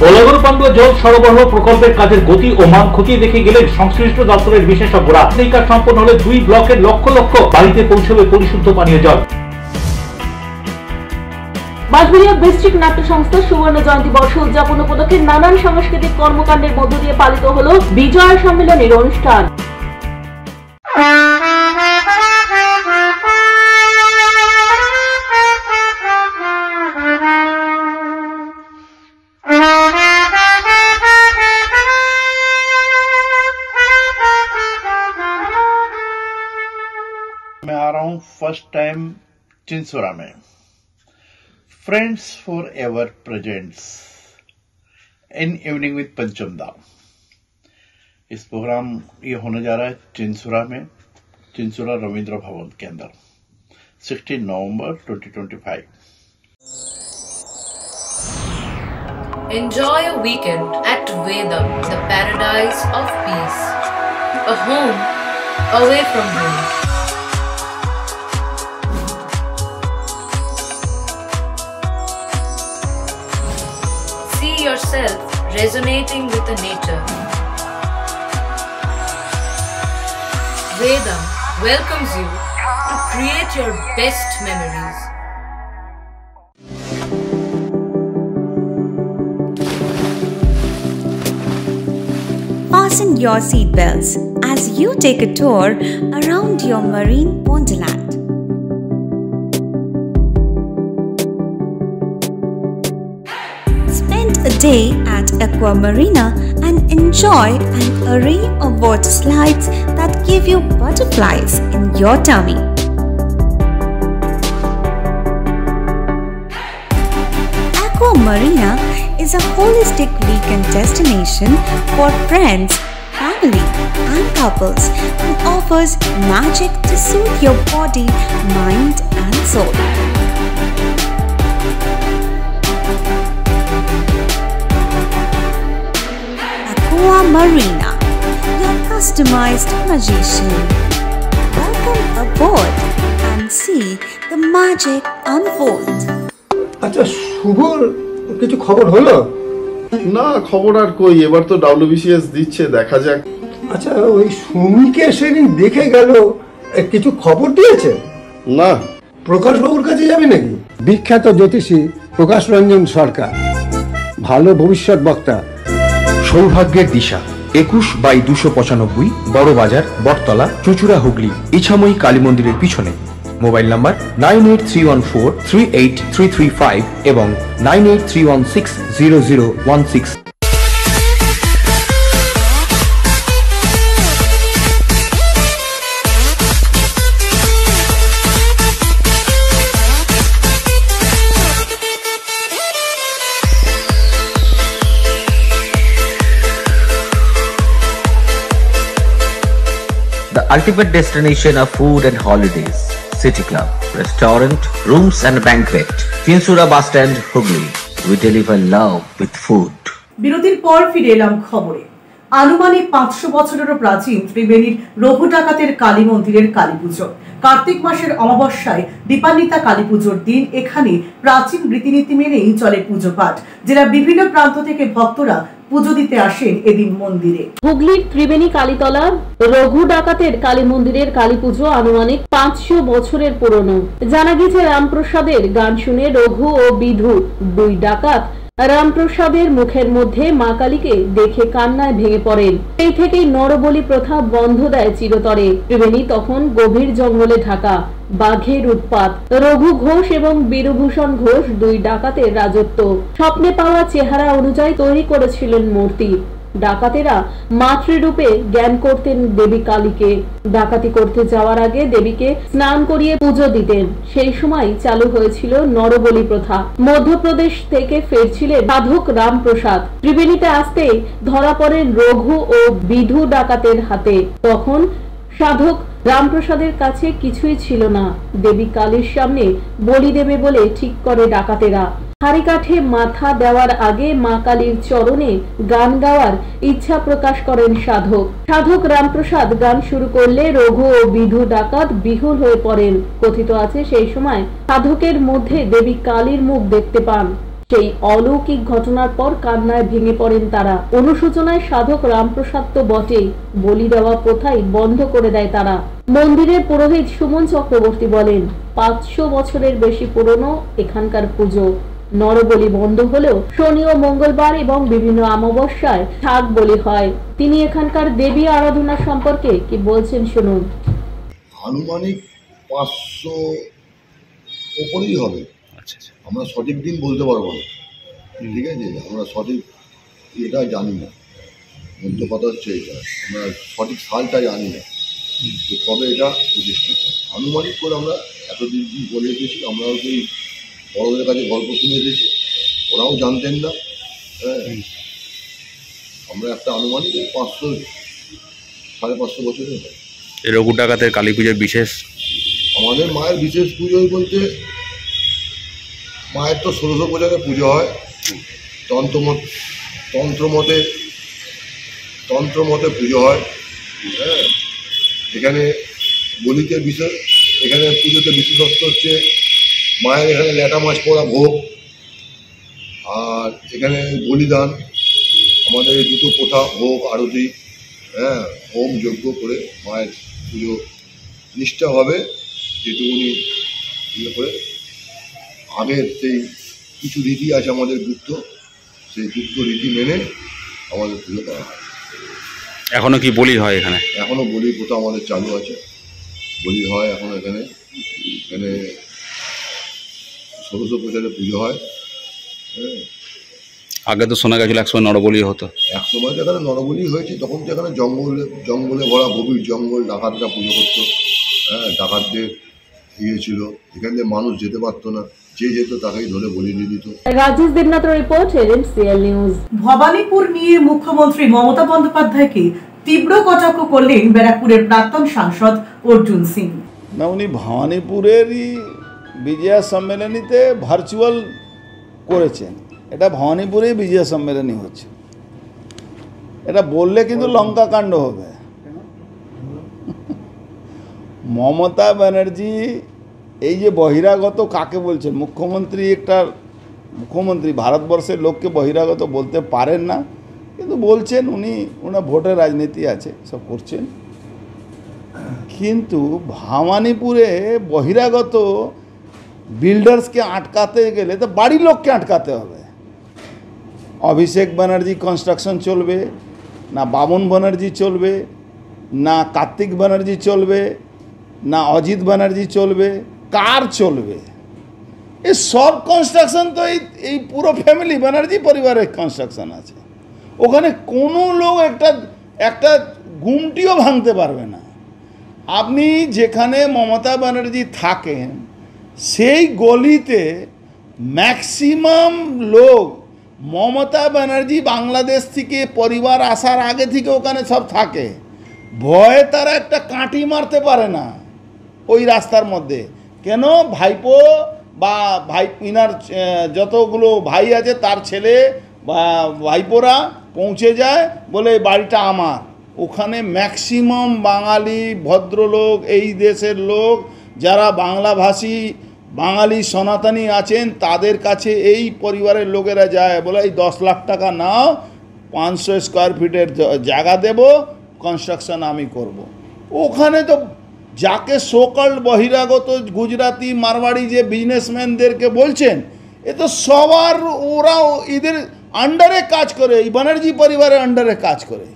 বলগরপান্ডুয়া জল সরবরাহ প্রকল্পের কাজের গতি ও মান খতিয়ে দেখে গেলেন সংশ্লিষ্ট দপ্তরের বিশেষজ্ঞরা। এই কাজ সম্পন্ন হলে 2 ব্লকের লক্ষ লক্ষ বাড়িতে পৌঁছবে পরিশুদ্ধ পানীয় জল। বাঁশবেড়িয়া ডিস্ট্রিক্ট নাট্য সংস্থা সুবর্ণ জয়ন্তী বর্ষ উদযাপন উপলক্ষে নানান সাংস্কৃতিক কর্মকাণ্ডের মধ্য দিয়ে পালিত হলো বিজয় সম্মেলনের অনুষ্ঠান। मैं आ रहा हूं फर्स्ट टाइम चिंसोरा में। Friends for ever presents in evening with पंचम दा। इस प्रोग्राम ये होने जा रहा है चिंसोरा में, चिंसोरा रविंद्र भवन के अंदर 16 नवंबर 2025। Enjoy a weekend at Vedam, the paradise of peace, a home away from home. resonating with the nature. Vedam welcomes you to create your best memories. Fasten your seatbelts as you take a tour around your marine wonderland. Spend a day at Aqua Marina and enjoy an array of water slides that give you butterflies in your tummy. Aqua Marina is a holistic weekend destination for friends, family and couples and offers magic to soothe your body, mind and soul. Aqua Marina, your customized magician. Welcome aboard and see the magic unfold. আচ্ছা, শুভর কিছু খবর হলো? না, খবর আর কই, এবার তো WBCS দিচ্ছে, দেখা যাক। আচ্ছা, ওই সুমিকে সেদিন দেখে গেল, কিছু খবর দিয়েছে? না। প্রকাশ বাবুর কাছে যাবে নাকি? বিখ্যাত জ্যোতিষী প্রকাশ রঞ্জন সরকার, ভালো ভবিষ্যৎ বক্তা। সৌভাগ্যের দিশা 21/295 বড় বাজার, বটতলা, চুচুড়া, হুগলি, ইছাময়ী কালী মন্দিরের পিছনে। মোবাইল নাম্বার 9831438335 এবং 9831600016। The ultimate destination of food and holidays. City Club, restaurant, rooms and banquet. Chinsura Bus Stand, Hugli. We deliver love with food. বিরতির পর ফিরে এলাম খবরে। আনুমানিক 500 বছরেরও প্রাচীন ত্রিবেণীর রঘু ডাকাতের কালী মন্দিরের কালী পুজো। কার্তিক মাসের অমাবস্যায় দীপান্বিতা কালী পুজোর দিন এখানে প্রাচীন রীতিনীতি মেনেই চলে পুজো পাঠ। জেলার বিভিন্ন প্রান্ত থেকে ভক্তরা পুজো দিতে আসেন এদিন মন্দিরে। হুগলির ত্রিবেণী কালীতলা রঘু ডাকাতের কালী মন্দিরের কালী পুজো আনুমানিক 500 বছরের পুরনো। জানা গেছে রামপ্রসাদের গান শুনে রঘু ও বিধু দুই ডাকাত রামপ্রসাদের মুখের মধ্যে মা কালীকে দেখে কান্নায় ভেঙে পড়েন। সেই থেকেই নরবলি প্রথা বন্ধ দেয় চিরতরে। ত্রিবেণী তখন গভীর জঙ্গলে ঢাকা, বাঘের উৎপাত। রঘু ঘোষ এবং বীরভূষণ ঘোষ দুই ডাকাতের রাজত্ব। স্বপ্নে পাওয়া চেহারা অনুযায়ী তৈরি করেছিলেন মূর্তি। ডাকাতেরা মাতৃরূপে জ্ঞান করতেন দেবী কালীকে। ডাকাতি করতে যাওয়ার আগে দেবীকে স্নান করিয়ে পুজো দিতেন। সেই সময় চালু হয়েছিল নরবলি প্রথা। মধ্যপ্রদেশ থেকে ফিরছিলেন সাধক রামপ্রসাদ। ত্রিবেণীতে আসতে ধরা পড়েন রঘু ও বিধু ডাকাতের হাতে। তখন সাধক রামপ্রসাদের কাছে কিছুই ছিল না। দেবী কালীর সামনে বলি দেবে বলে ঠিক করে ডাকাতেরা। হাড়ি কাঠে মাথা দেওয়ার আগে মা কালীর চরণে গান গাওয়ার ইচ্ছা প্রকাশ করেন সাধক। সাধক রামপ্রসাদ গান শুরু করলে রঘু ও বিধু ডাকাত বিহুল হয়ে পড়েন। কথিত আছে সেই সময় সাধকের মধ্যে দেবী কালীর মুখ দেখতে পান। সেই অলৌকিক ঘটনার পর কান্নায় ভেঙে পড়েন তারা। অনুশোচনায় সাধক রামপ্রসাদ তো বটেই, বলি দেওয়া প্রথাই বন্ধ করে দেয় তারা। মন্দিরের পুরোহিত সুমন চক্রবর্তী বলেন, 500 বছরের বেশি পুরনো এখানকার পুজো। নরবলি বন্ধ হলেও শনি ও মঙ্গলবার এবং বিভিন্ন অমাবস্যায় ঠাক বলি হয়। তিনি এখানকার দেবী আরাধনা সম্পর্কে কি বলছেন শুনুন। আনুমানিক 500 উপরেই হবে। আমরা সঠিক দিন বলতে পারবো না, ঠিক আছে? আমরা সঠিক এটা জানি না, মধ্য কথা হচ্ছে এটা, আমরা সঠিক সালটা জানি না যে কবে এটা প্রতিষ্ঠিত। আনুমানিক করে আমরা এতদিন বলে এসেছি। আমরাও সেই বড়দের কাছে গল্প শুনে এসেছি, ওরাও জানতেন না। হ্যাঁ, আমরা একটা আনুমানিক 500 সাড়ে 500 বছরের হয়। রঘু ডাকাতের কালী পুজোর বিশেষ, আমাদের মায়ের বিশেষ পুজো বলতে মায়ের তো 1600 পূজাকে পুজো হয়। তন্ত্রমতে পুজো হয়। হ্যাঁ, এখানে বলিতে বিশেষ, এখানে পুজোতে বিশেষত্ব হচ্ছে মায়ের এখানে ল্যাটা মাছ পোড়া ভোগ, আর এখানে বলিদান, আমাদের এই দুটো প্রথা হোক, আরতি, হ্যাঁ, হোম যজ্ঞ করে মায়ের পুজো নিষ্ঠাভাবে যেটুকুনি ইয়ে করে আগের সেই কিছু রীতি আছে আমাদের গুপ্ত, সেই গুপ্ত রীতি মেনে আমাদের পুজো করা হয়। এখনো কি বলি হয় এখানে? এখনো বলি প্রথা আমাদের চালু আছে, বলি হয় এখন এখানে। এখানে 1650 পুজো হয়। হ্যাঁ, আগে তো শোনা গেছিল একসময় নরবলি হতো। এক সময় তো এখানে নরবলি হয়েছে, তখন তো এখানে জঙ্গলে ভরা, গভীর জঙ্গল, ডাকাতরা পুজো করতো। হ্যাঁ, ডাকাতদের ইয়ে ছিল, এখান থেকে মানুষ যেতে পারতো না, যে যেত তাকেই ধরে বলি দিয়ে দিত। Rajesh Debnath report, LMCL news. Bhabanipur নিয়ে মুখ্যমন্ত্রী মমতা বন্দ্যোপাধ্যায়কে তীব্র কটাক্ষ করলেন ব্যারাকপুরের প্রাক্তন সাংসদ অর্জুন সিং। না, উনি ভবানীপুরেরই বিজয়া সম্মেলনীতে ভার্চুয়াল করেছেন। এটা ভবানীপুরেই বিজয়া সম্মেলনী হচ্ছে, এটা বললে কিন্তু লঙ্কা কাণ্ড হবে। মমতা ব্যানার্জি এই যে বহিরাগত কাকে বলছেন, মুখ্যমন্ত্রী ভারতবর্ষের লোককে বহিরাগত বলতে পারেন না, কিন্তু বলছেন। ওনার ভোটের রাজনীতি আছে, সব করছেন। কিন্তু ভবানীপুরে বহিরাগত বিল্ডার্সকে আটকাতে গেলে তো বাড়ির লোককে আটকাতে হবে। অভিষেক ব্যানার্জি কনস্ট্রাকশন চলবে না, বামন ব্যানার্জি চলবে না, কার্তিক ব্যানার্জি চলবে না, অজিত ব্যানার্জি চলবে, কার চলবে? এই সব কনস্ট্রাকশন তো এই পুরো ফ্যামিলি ব্যানার্জি পরিবারের কনস্ট্রাকশন আছে। ওখানে কোনো লোক একটা গুমটিও ভাঙতে পারবে না। আপনি যেখানে মমতা ব্যানার্জি থাকেন সেই গলিতে ম্যাক্সিমাম লোক মমতা ব্যানার্জি বাংলাদেশ থেকে পরিবার আসার আগে থেকে ওখানে সব থাকে। ভয়ে তারা একটা কাঁটি মারতে পারে না ওই রাস্তার মধ্যে। কেন? ভাইপো বা ইনার যতগুলো ভাই আছে তার ছেলে বা ভাইপোরা পৌঁছে যায় বলে এই বাড়িটা আমার। ওখানে ম্যাক্সিমাম বাঙালি ভদ্রলোক, এই দেশের লোক যারা বাংলাভাষী বাঙালি সনাতনী আছেন, তাদের কাছে এই পরিবারের লোকেরা যায় বলে এই 10 লাখ টাকা নাও, 500 স্কোয়ার ফিটের জায়গা দেব, কনস্ট্রাকশন আমি করব। ওখানে তো যাকে সোকল্ড বহিরাগত গুজরাটি মারওয়াড়ি যে বিজনেসম্যানদেরকে বলছেন, এ তো সবার ওরা এদের আন্ডারে কাজ করে, এই ব্যানার্জি পরিবারের আন্ডারে কাজ করে।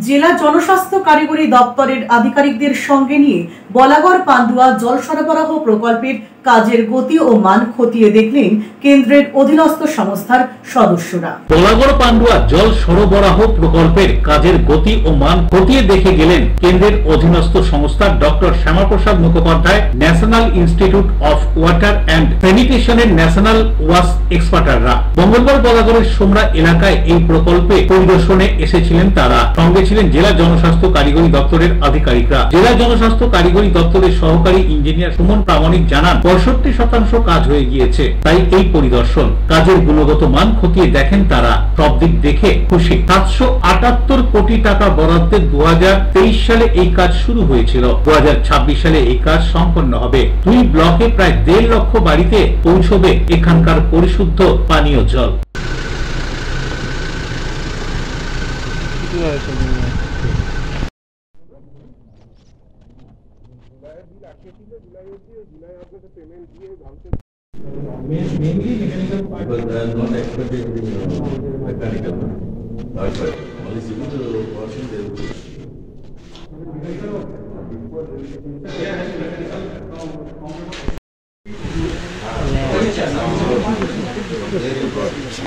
জেলা জনস্বাস্থ্য কারিগরি দপ্তরের আধিকারিকদের সঙ্গে নিয়ে বলাগড় পান্ডুয়া জল সরবরাহ প্রকল্পের কাজের গতি ও মান খতিয়ে দেখলেন কেন্দ্রের অধীনস্থ সংস্থার সদস্যরা। বলাগড় পান্ডুয়া জল সরবরাহ প্রকল্পের কাজের গতি ও মান খতিয়ে দেখে গেলেন কেন্দ্রের অধীনস্থ সংস্থার doctor Shyamaprasad Mukhopadhyay, national institute of water and স্যানিটেশনের ন্যাশনাল ওয়াশ এক্সপার্টাররা। মঙ্গলবার বলাগড়ের সোমরা এলাকায় এই প্রকল্পে পরিদর্শনে এসেছিলেন তারা। সঙ্গে ছিলেন জেলা জনস্বাস্থ্য কারিগরি দপ্তরের আধিকারিকরা। জেলা জনস্বাস্থ্য কারিগরি দপ্তরের সহকারী ইঞ্জিনিয়ার সুমন প্রামাণিক জানান, 65% কাজ হয়ে গিয়েছে, তাই এই পরিদর্শন। কাজের গুণগত মান খতিয়ে দেখেন তারা। সব দিক দেখে খুশি। 778 কোটি টাকা বরাদ্দে 2023 সালে এই কাজ শুরু হয়েছিল। 2026 সালে এই কাজ সম্পন্ন হবে। 2 ব্লকে প্রায় 1.5 লক্ষ বাড়িতে পৌঁছবে এখানকার পরিশুদ্ধ পানীয় জল।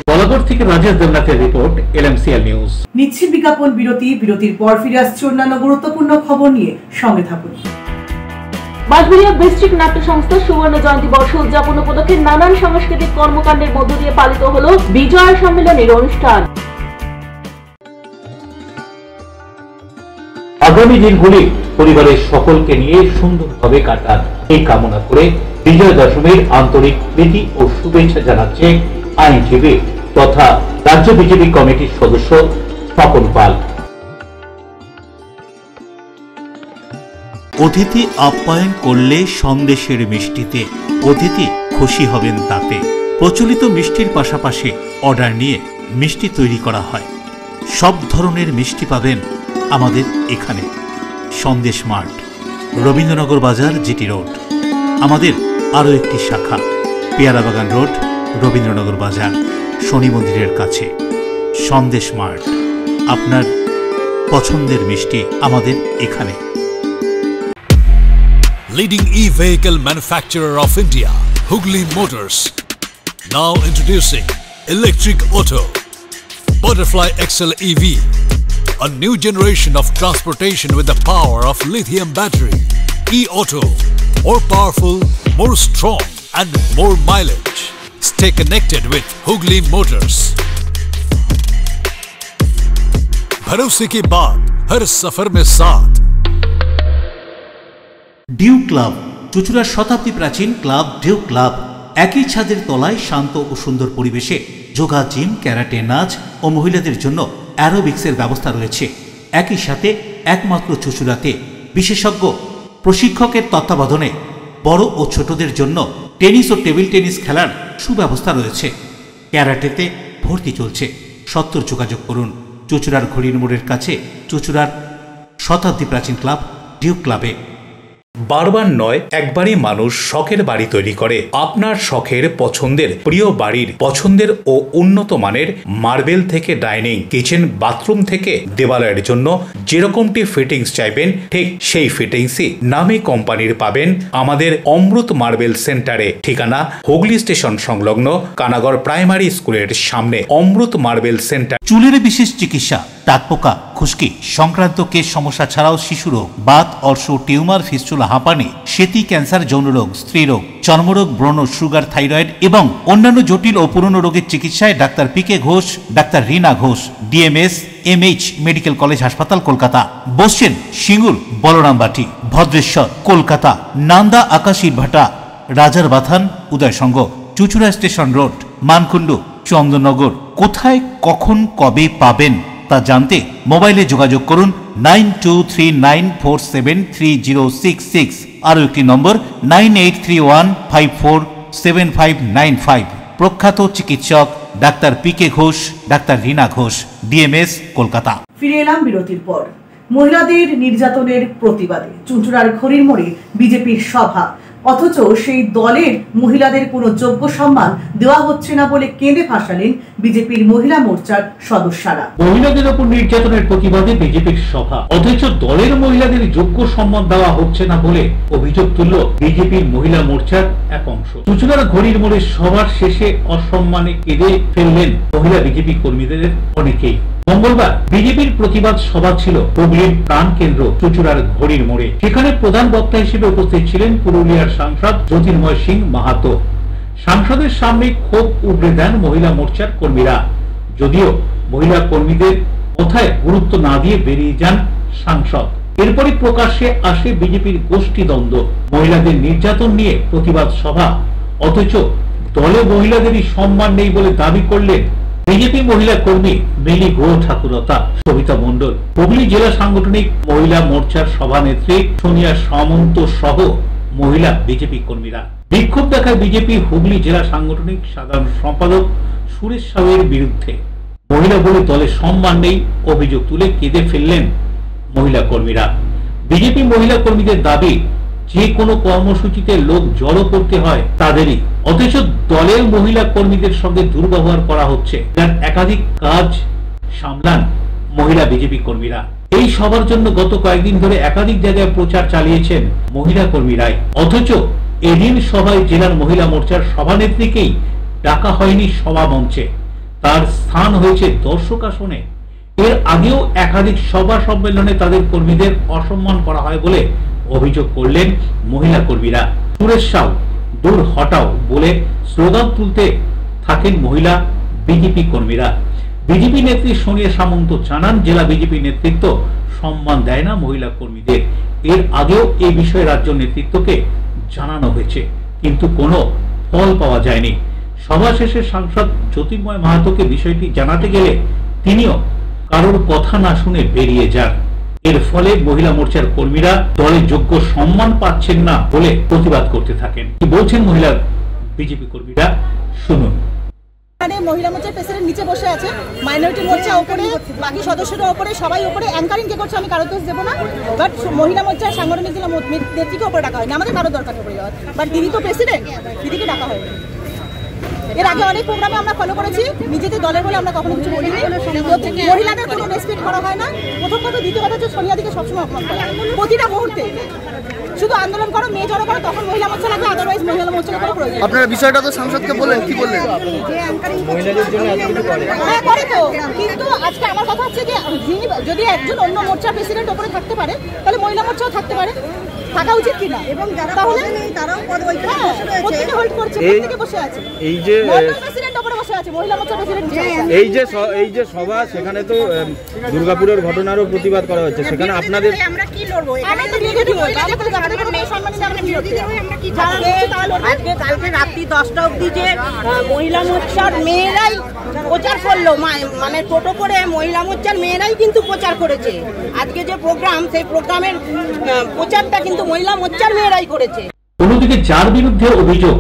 বলাগড় থেকে রাজেশ দেবনাথের রিপোর্ট, LMCL নিউজ। নিচ্ছি বিজ্ঞাপন বিরতি। বিরতির পর ফিরে আসছে অন্যান্য গুরুত্বপূর্ণ খবর নিয়ে, সঙ্গে থাকুন। বাগবিড়িয়া ডিস্ট্রিক্ট নাট্য সংস্থা সুবর্ণ জয়ন্তী বর্ষ উদযাপন উপলক্ষে নানান সাংস্কৃতিক কর্মকাণ্ডের মধ্য দিয়ে পালিত হলো বিজয়া সম্মেলনের অনুষ্ঠান। আগামী দিনগুলি পরিবারের সকলকে নিয়ে সুন্দরভাবে কাটান, এই কামনা করে বিজয়া দশমীর আন্তরিক প্রীতি ও শুভেচ্ছা জানাচ্ছে আইনজীবী তথা রাজ্য বিজেপি কমিটির সদস্য স্বপন পাল। অতিথি আপ্যায়ন করলে সন্দেশের মিষ্টিতে অতিথি খুশি হবেন তাতে। প্রচলিত মিষ্টির পাশাপাশি অর্ডার নিয়ে মিষ্টি তৈরি করা হয়। সব ধরনের মিষ্টি পাবেন আমাদের এখানে। সন্দেশ মার্ট, রবীন্দ্রনগর বাজার, জিটি রোড। আমাদের আরও একটি শাখা পেয়ারাবাগান রোড, রবীন্দ্রনগর বাজার, শনি মন্দিরের কাছে। সন্দেশ মার্ট, আপনার পছন্দের মিষ্টি আমাদের এখানে। Leading e-vehicle manufacturer of India, Hugli Motors, now introducing electric auto, Butterfly XL EV, a new generation of transportation with the power of lithium battery. E-auto, more powerful, more strong and more mileage. Stay connected with Hugli Motors. भरोसे के बाद हर सफर में साथ। ডিউ ক্লাব, চুঁচুড়ার শতাব্দী প্রাচীন ক্লাব ডিউ ক্লাব। একই ছাদের তলায় শান্ত ও সুন্দর পরিবেশে যোগা, জিম, ক্যারাটে, নাচ ও মহিলাদের জন্য অ্যারোবিক্সের ব্যবস্থা রয়েছে। একই সাথে একমাত্র চুঁচুড়াতে বিশেষজ্ঞ প্রশিক্ষকের তত্ত্বাবধানে বড় ও ছোটদের জন্য টেনিস ও টেবিল টেনিস খেলার সুব্যবস্থা রয়েছে। ক্যারাটেতে ভর্তি চলছে। সত্তর যোগাযোগ করুন চুঁচুড়ার ঘড়ির মোড়ের কাছে চুঁচুড়ার শতাব্দী প্রাচীন ক্লাব ডিউ ক্লাবে। বারবার নয়, একবারই মানুষ শখের বাড়ি তৈরি করে। আপনার শখের পছন্দের প্রিয় বাড়ির পছন্দের ও উন্নত মানের মার্বেল থেকে ডাইনিং, কিচেন, বাথরুম থেকে দেওয়ালের জন্য যেরকমটি ফিটিংস চাইবেন ঠিক সেই ফিটিংসই নামী কোম্পানির পাবেন আমাদের অমৃত মার্বেল সেন্টারে। ঠিকানা হুগলি স্টেশন সংলগ্ন কানাগড় প্রাইমারি স্কুলের সামনে অমৃত মার্বেল সেন্টার। চুলের বিশেষ চিকিৎসা, টাকপোকা, খুশকি সংক্রান্ত কেশ সমস্যা ছাড়াও শিশুরোগ, বাত, অর্শ, টিউমার, ফিস্টুলা, হাঁপানি, সেতি, ক্যান্সার, যৌনরোগ, স্ত্রীরোগ, চর্মরোগ, ব্রণ, সুগার, থাইরয়েড এবং অন্যান্য জটিল ও পুরনো রোগের চিকিৎসায় ডাক্তার পিকে ঘোষ, ডাক্তার Rina Ghosh, DMS MH medical college হাসপাতাল, কলকাতা। বসছেন সিঙ্গুর, বলরামবাটি, ভদ্রেশ্বর, কলকাতা, নান্দা, আকাশ ইটভাটা, রাজার বাথান, উদয়সঙ্গ, চুঁচুড়া স্টেশন রোড, মানকুণ্ডু, চন্দননগর। কোথায়, কখন, কবে পাবেন তা জানতে মোবাইলে যোগাযোগ করুন 9239473066। আরও একটি নম্বর 9831547595। প্রখ্যাত চিকিৎসক ডাক্তার পিকে ঘোষ, ডাক্তার রীনা ঘোষ, ডিএমএস, কলকাতা। ফিরে এলাম বিরতির পর। মহিলাদের নির্যাতনের প্রতিবাদে চুঁচুড়ার ঘড়ির মোড়ে বিজেপির সভা, অথচ সেই দলের মহিলাদের কোনো যোগ্য সম্মান দেওয়া হচ্ছে না বলে কেঁদে ভাসালেন বিজেপির মহিলা মোর্চার সদস্যরা। মহিলাদের উপর নির্যাতনের প্রতিবাদে বিজেপির সভা, অথচ দলের মহিলাদের যোগ্য সম্মান দেওয়া হচ্ছে না বলে অভিযোগ তুলল বিজেপির মহিলা মোর্চার এক অংশ। চুঁচুড়ার ঘড়ির মোড়ে সভার শেষে অসম্মানে কেঁদে ফেললেন মহিলা বিজেপি কর্মীদের অনেকেই। মঙ্গলবার বিজেপির প্রতিবাদ সভা ছিল হুগলির প্রাণ কেন্দ্র চুঁচুড়ার ঘড়ির মোড়ে। সেখানে প্রধান বক্তা হিসেবে উপস্থিত ছিলেন পুরুলিয়ার সাংসদ জ্যোতির্ময় সিং মাহাতো। সাংসদের সামনে ক্ষোভ উগরে দেন মহিলা মোর্চার কর্মীরা। যদিও মহিলা কর্মীদের কথায় গুরুত্ব না দিয়ে বেরিয়ে যান সাংসদ। এরপরই প্রকাশ্যে আসে বিজেপির গোষ্ঠী দ্বন্দ্ব। মহিলাদের নির্যাতন নিয়ে প্রতিবাদ সভা, অথচ দলে মহিলাদেরই সম্মান নেই বলে দাবি করলেন বিজেপি মহিলা কর্মী মিলি গো ঠাকুরতা, সবিতা মণ্ডল, হুগলি জেলা সাংগঠনিক মহিলা মোর্চার সভানেত্রী সোনিয়া সামন্ত সহ মহিলা বিজেপি কর্মীরা। বিক্ষোভ দেখায় বিজেপি হুগলি জেলা সাংগঠনিক সাধারণ সম্পাদক সুরেশ সাউয়ের বিরুদ্ধে। মহিলা বলে দলের সম্মান নেই অভিযোগ তুলে কেঁদে ফেললেন মহিলা কর্মীরা। বিজেপি মহিলা কর্মীদের দাবি, যে কোনো কর্মসূচিতে লোক জড়ো করতে হয় তাদেরই, অথচ দলের মহিলা কর্মীদের সঙ্গে দুর্ব্যবহার করা হচ্ছে। যার একাধিক কাজ সামলান মহিলা বিজেপি কর্মীরা। এই সভার জন্য গত কয়েকদিন ধরে একাধিক জায়গায় প্রচার চালিয়েছেন মহিলা কর্মীরাই, অথচ এদিন সভায় জেলার মহিলা মোর্চার সভানেত্রীকেই ডাকা হয়নি সভা মঞ্চে, তার স্থান হয়েছে দর্শক আসনে। এর আগেও একাধিক সভা সম্মেলনে তাদের কর্মীদের অসম্মান করা হয় বলে অভিযোগ করলেন মহিলা কর্মীরা। সুরেশ সাউ দূর হটাও বলে স্লোগান তুলতে থাকেন মহিলা বিজেপি কর্মীরা। বিজেপি নেত্রী সোনিয়া সামন্ত জানান, জেলা বিজেপি নেতৃত্ব সম্মান দেয় না মহিলা কর্মীদের। এর আগেও এই বিষয়ে রাজ্য নেতৃত্বকে জানানো হয়েছে, কিন্তু কোনো ফল পাওয়া যায়নি। সভা শেষে সাংসদ জ্যোতির্ময় মাহাতোকে বিষয়টি জানাতে গেলে তিনিও কারোর কথা না শুনে বেরিয়ে যান। এর ফলে মহিলা মোর্চার কর্মীরা দলের যোগ্য সম্মান পাচ্ছেন না বলে প্রতিবাদ করতে থাকেন। কি বলছেন মহিলা বিজেপি কর্মীরা, শুনুন। এখানে মহিলা মোর্চার প্রেসিডেন্ট নিচে বসে আছে, মাইনরিটি মোর্চা ওপরে, বাকি সদস্যরা ওপরে, সবাই ওপরে। অ্যাঙ্কারিং কে করছে আমি কারো দোষ দেবো না, বাট মহিলা মোর্চার সাংগঠনিক জেলা নেত্রীকে ওপরে ডাকা হয়নি, আমাদের কারো দরকার ওপরে যাওয়ার। বাট দিদি তো প্রেসিডেন্ট, দিদিকে ডাকা হয়নি। এর আগে অনেক প্রোগ্রামে আমরা ফলো করেছি, নিজেদের দলের বলে আমরা কখনো কিছু বলিনি। মহিলাদের কোনো রেসপেক্ট করা হয় না। প্রথম কথা, দ্বিতীয় কথা হচ্ছে সোনিয়াদিকে সবসময় অপমান করা প্রতিটা মুহূর্তে। শুধু আন্দোলন করো, মেয়ে জড়ো করো, তখন মহিলা মোর্চা লাগবে, আদারওয়াইজ মহিলা মোর্চার কোনো প্রয়োজন। আপনারা বিষয়টা তো সাংসদকে বললেন, কি বললেন? হ্যাঁ করে তো, কিন্তু আজকে আমার কথা হচ্ছে যে যদি একজন অন্য মোর্চার প্রেসিডেন্ট ওপরে থাকতে পারে, তাহলে মহিলা মোর্চাও থাকতে পারে, থাকা উচিত কিনা? এবং তাহলে তারাও প্রত্যেকে হোল্ড করছে, প্রত্যেকে বসে আছে। এই যে প্রেসিডেন্ট ওপরে বসে আছে, মহিলা মোর্চার প্রেসিডেন্ট এই যে সভা, সেখানে তো দুর্গাপুরের ঘটনারও প্রতিবাদ করা হচ্ছে, সেখানে আপনাদের আমরা কি লড়বো? আমি তো নেগেটিভ হই, আমাদের মেয়ে সম্মানিত আমরা কি লড়তে হবে? আমরা কি আজকে কালকে রাত্রি 10টা অবধি যে মহিলা মোর্চার মেয়েরাই প্রচার করলো, মানে টোটো করে মহিলা মোর্চার মেয়েরাই কিন্তু প্রচার করেছে। আজকে যে প্রোগ্রাম, সেই প্রোগ্রামের প্রচারটা কিন্তু মহিলা মোর্চার মেয়েরাই করেছে। অন্যদিকে যার বিরুদ্ধে অভিযোগ,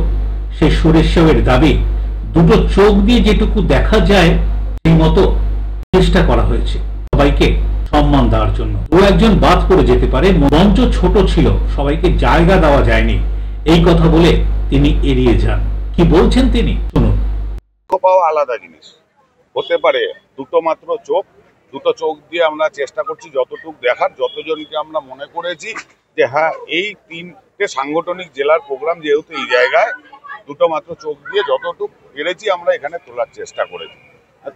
সে সুরেশ সাউয়ের দাবি, দুটো চোখ দিয়ে যেটুকু দেখা যায় সেই মতো চেষ্টা করা হয়েছে সবাইকে সম্মান দেওয়ার জন্য। ও একজন বাদ পড়ে যেতে পারে, মঞ্চ ছোট ছিল, সবাইকে জায়গা দেওয়া যায়নি, এই কথা বলে তিনি এড়িয়ে যান। কি বলছেন তিনি, শুনুন। পাওয়া আলাদা জিনিস হতে পারে, দুটো মাত্র চোখ, দুটো চোখ দিয়ে আমরা চেষ্টা করছি যতটুকু দেখার, যতজনকে আমরা মনে করেছি যে হ্যাঁ এই 3টে সাংগঠনিক জেলার প্রোগ্রাম যেহেতু এই জায়গায়, দুটো মাত্র চোখ দিয়ে যতটুকু পেরেছি আমরা এখানে তোলার চেষ্টা করেছি।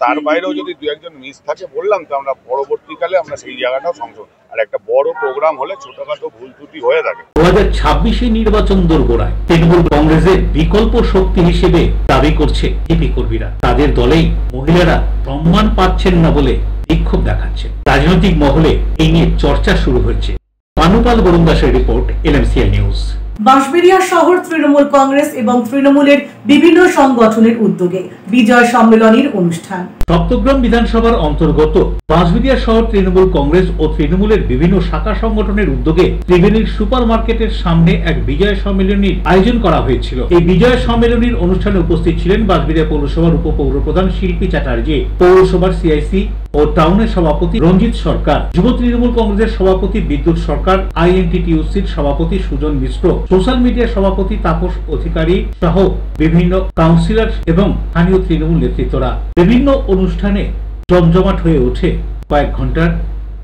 তার বাইরেও যদি দু একজন মিস থাকে বললাম তো, আমরা পরবর্তীকালে আমরা সেই জায়গাটাও সংশোধন, আর একটা বড় প্রোগ্রাম হলে ছোটখাটো ভুল ত্রুটি হয়ে থাকে। 2026 নির্বাচন দোরগোড়ায় তৃণমূল কংগ্রেসের বিকল্প শক্তি হিসেবে দাবি করছে হিপি কর্মীরা। তাদের দলেই মহিলারা সম্মান পাচ্ছেন না বলে বিক্ষোভ দেখাচ্ছে। রাজনৈতিক মহলে এই নিয়ে চর্চা শুরু হয়েছে। মানুপাল বরুণ দাসের রিপোর্ট, LMCL নিউজ। বাঁশবেড়িয়া শহর তৃণমূল কংগ্রেস এবং তৃণমূলের বিভিন্ন সংগঠনের উদ্যোগে বিজয় সম্মেলনের অনুষ্ঠান। সপ্তগ্রাম বিধানসভার অন্তর্গত বাঁশবেড়িয়া শহর তৃণমূল কংগ্রেস ও তৃণমূলের বিভিন্ন শাখা সংগঠনের উদ্যোগে ত্রিবেণীর সুপার মার্কেটের সামনে এক বিজয় সম্মেলনীর আয়োজন করা হয়েছিল। এই বিজয় সম্মেলনীর অনুষ্ঠানে উপস্থিত ছিলেন বাঁশবেড়িয়া পৌরসভার উপপৌরপ্রধান শিল্পী চ্যাটার্জি, পৌরসভার সিআইসি ও টাউনের সভাপতি রঞ্জিত সরকার, যুব তৃণমূল কংগ্রেসের সভাপতি বিদ্যুৎ সরকার, INTTUCর সভাপতি সুজন মিশ্র, সোশ্যাল মিডিয়ার সভাপতি তাপস অধিকারী সহ বিভিন্ন কাউন্সিলর এবং স্থানীয় তৃণমূল নেতৃত্বরা। বিভিন্ন অনুষ্ঠানে জমজমাট হয়ে ওঠে কয়েক ঘন্টার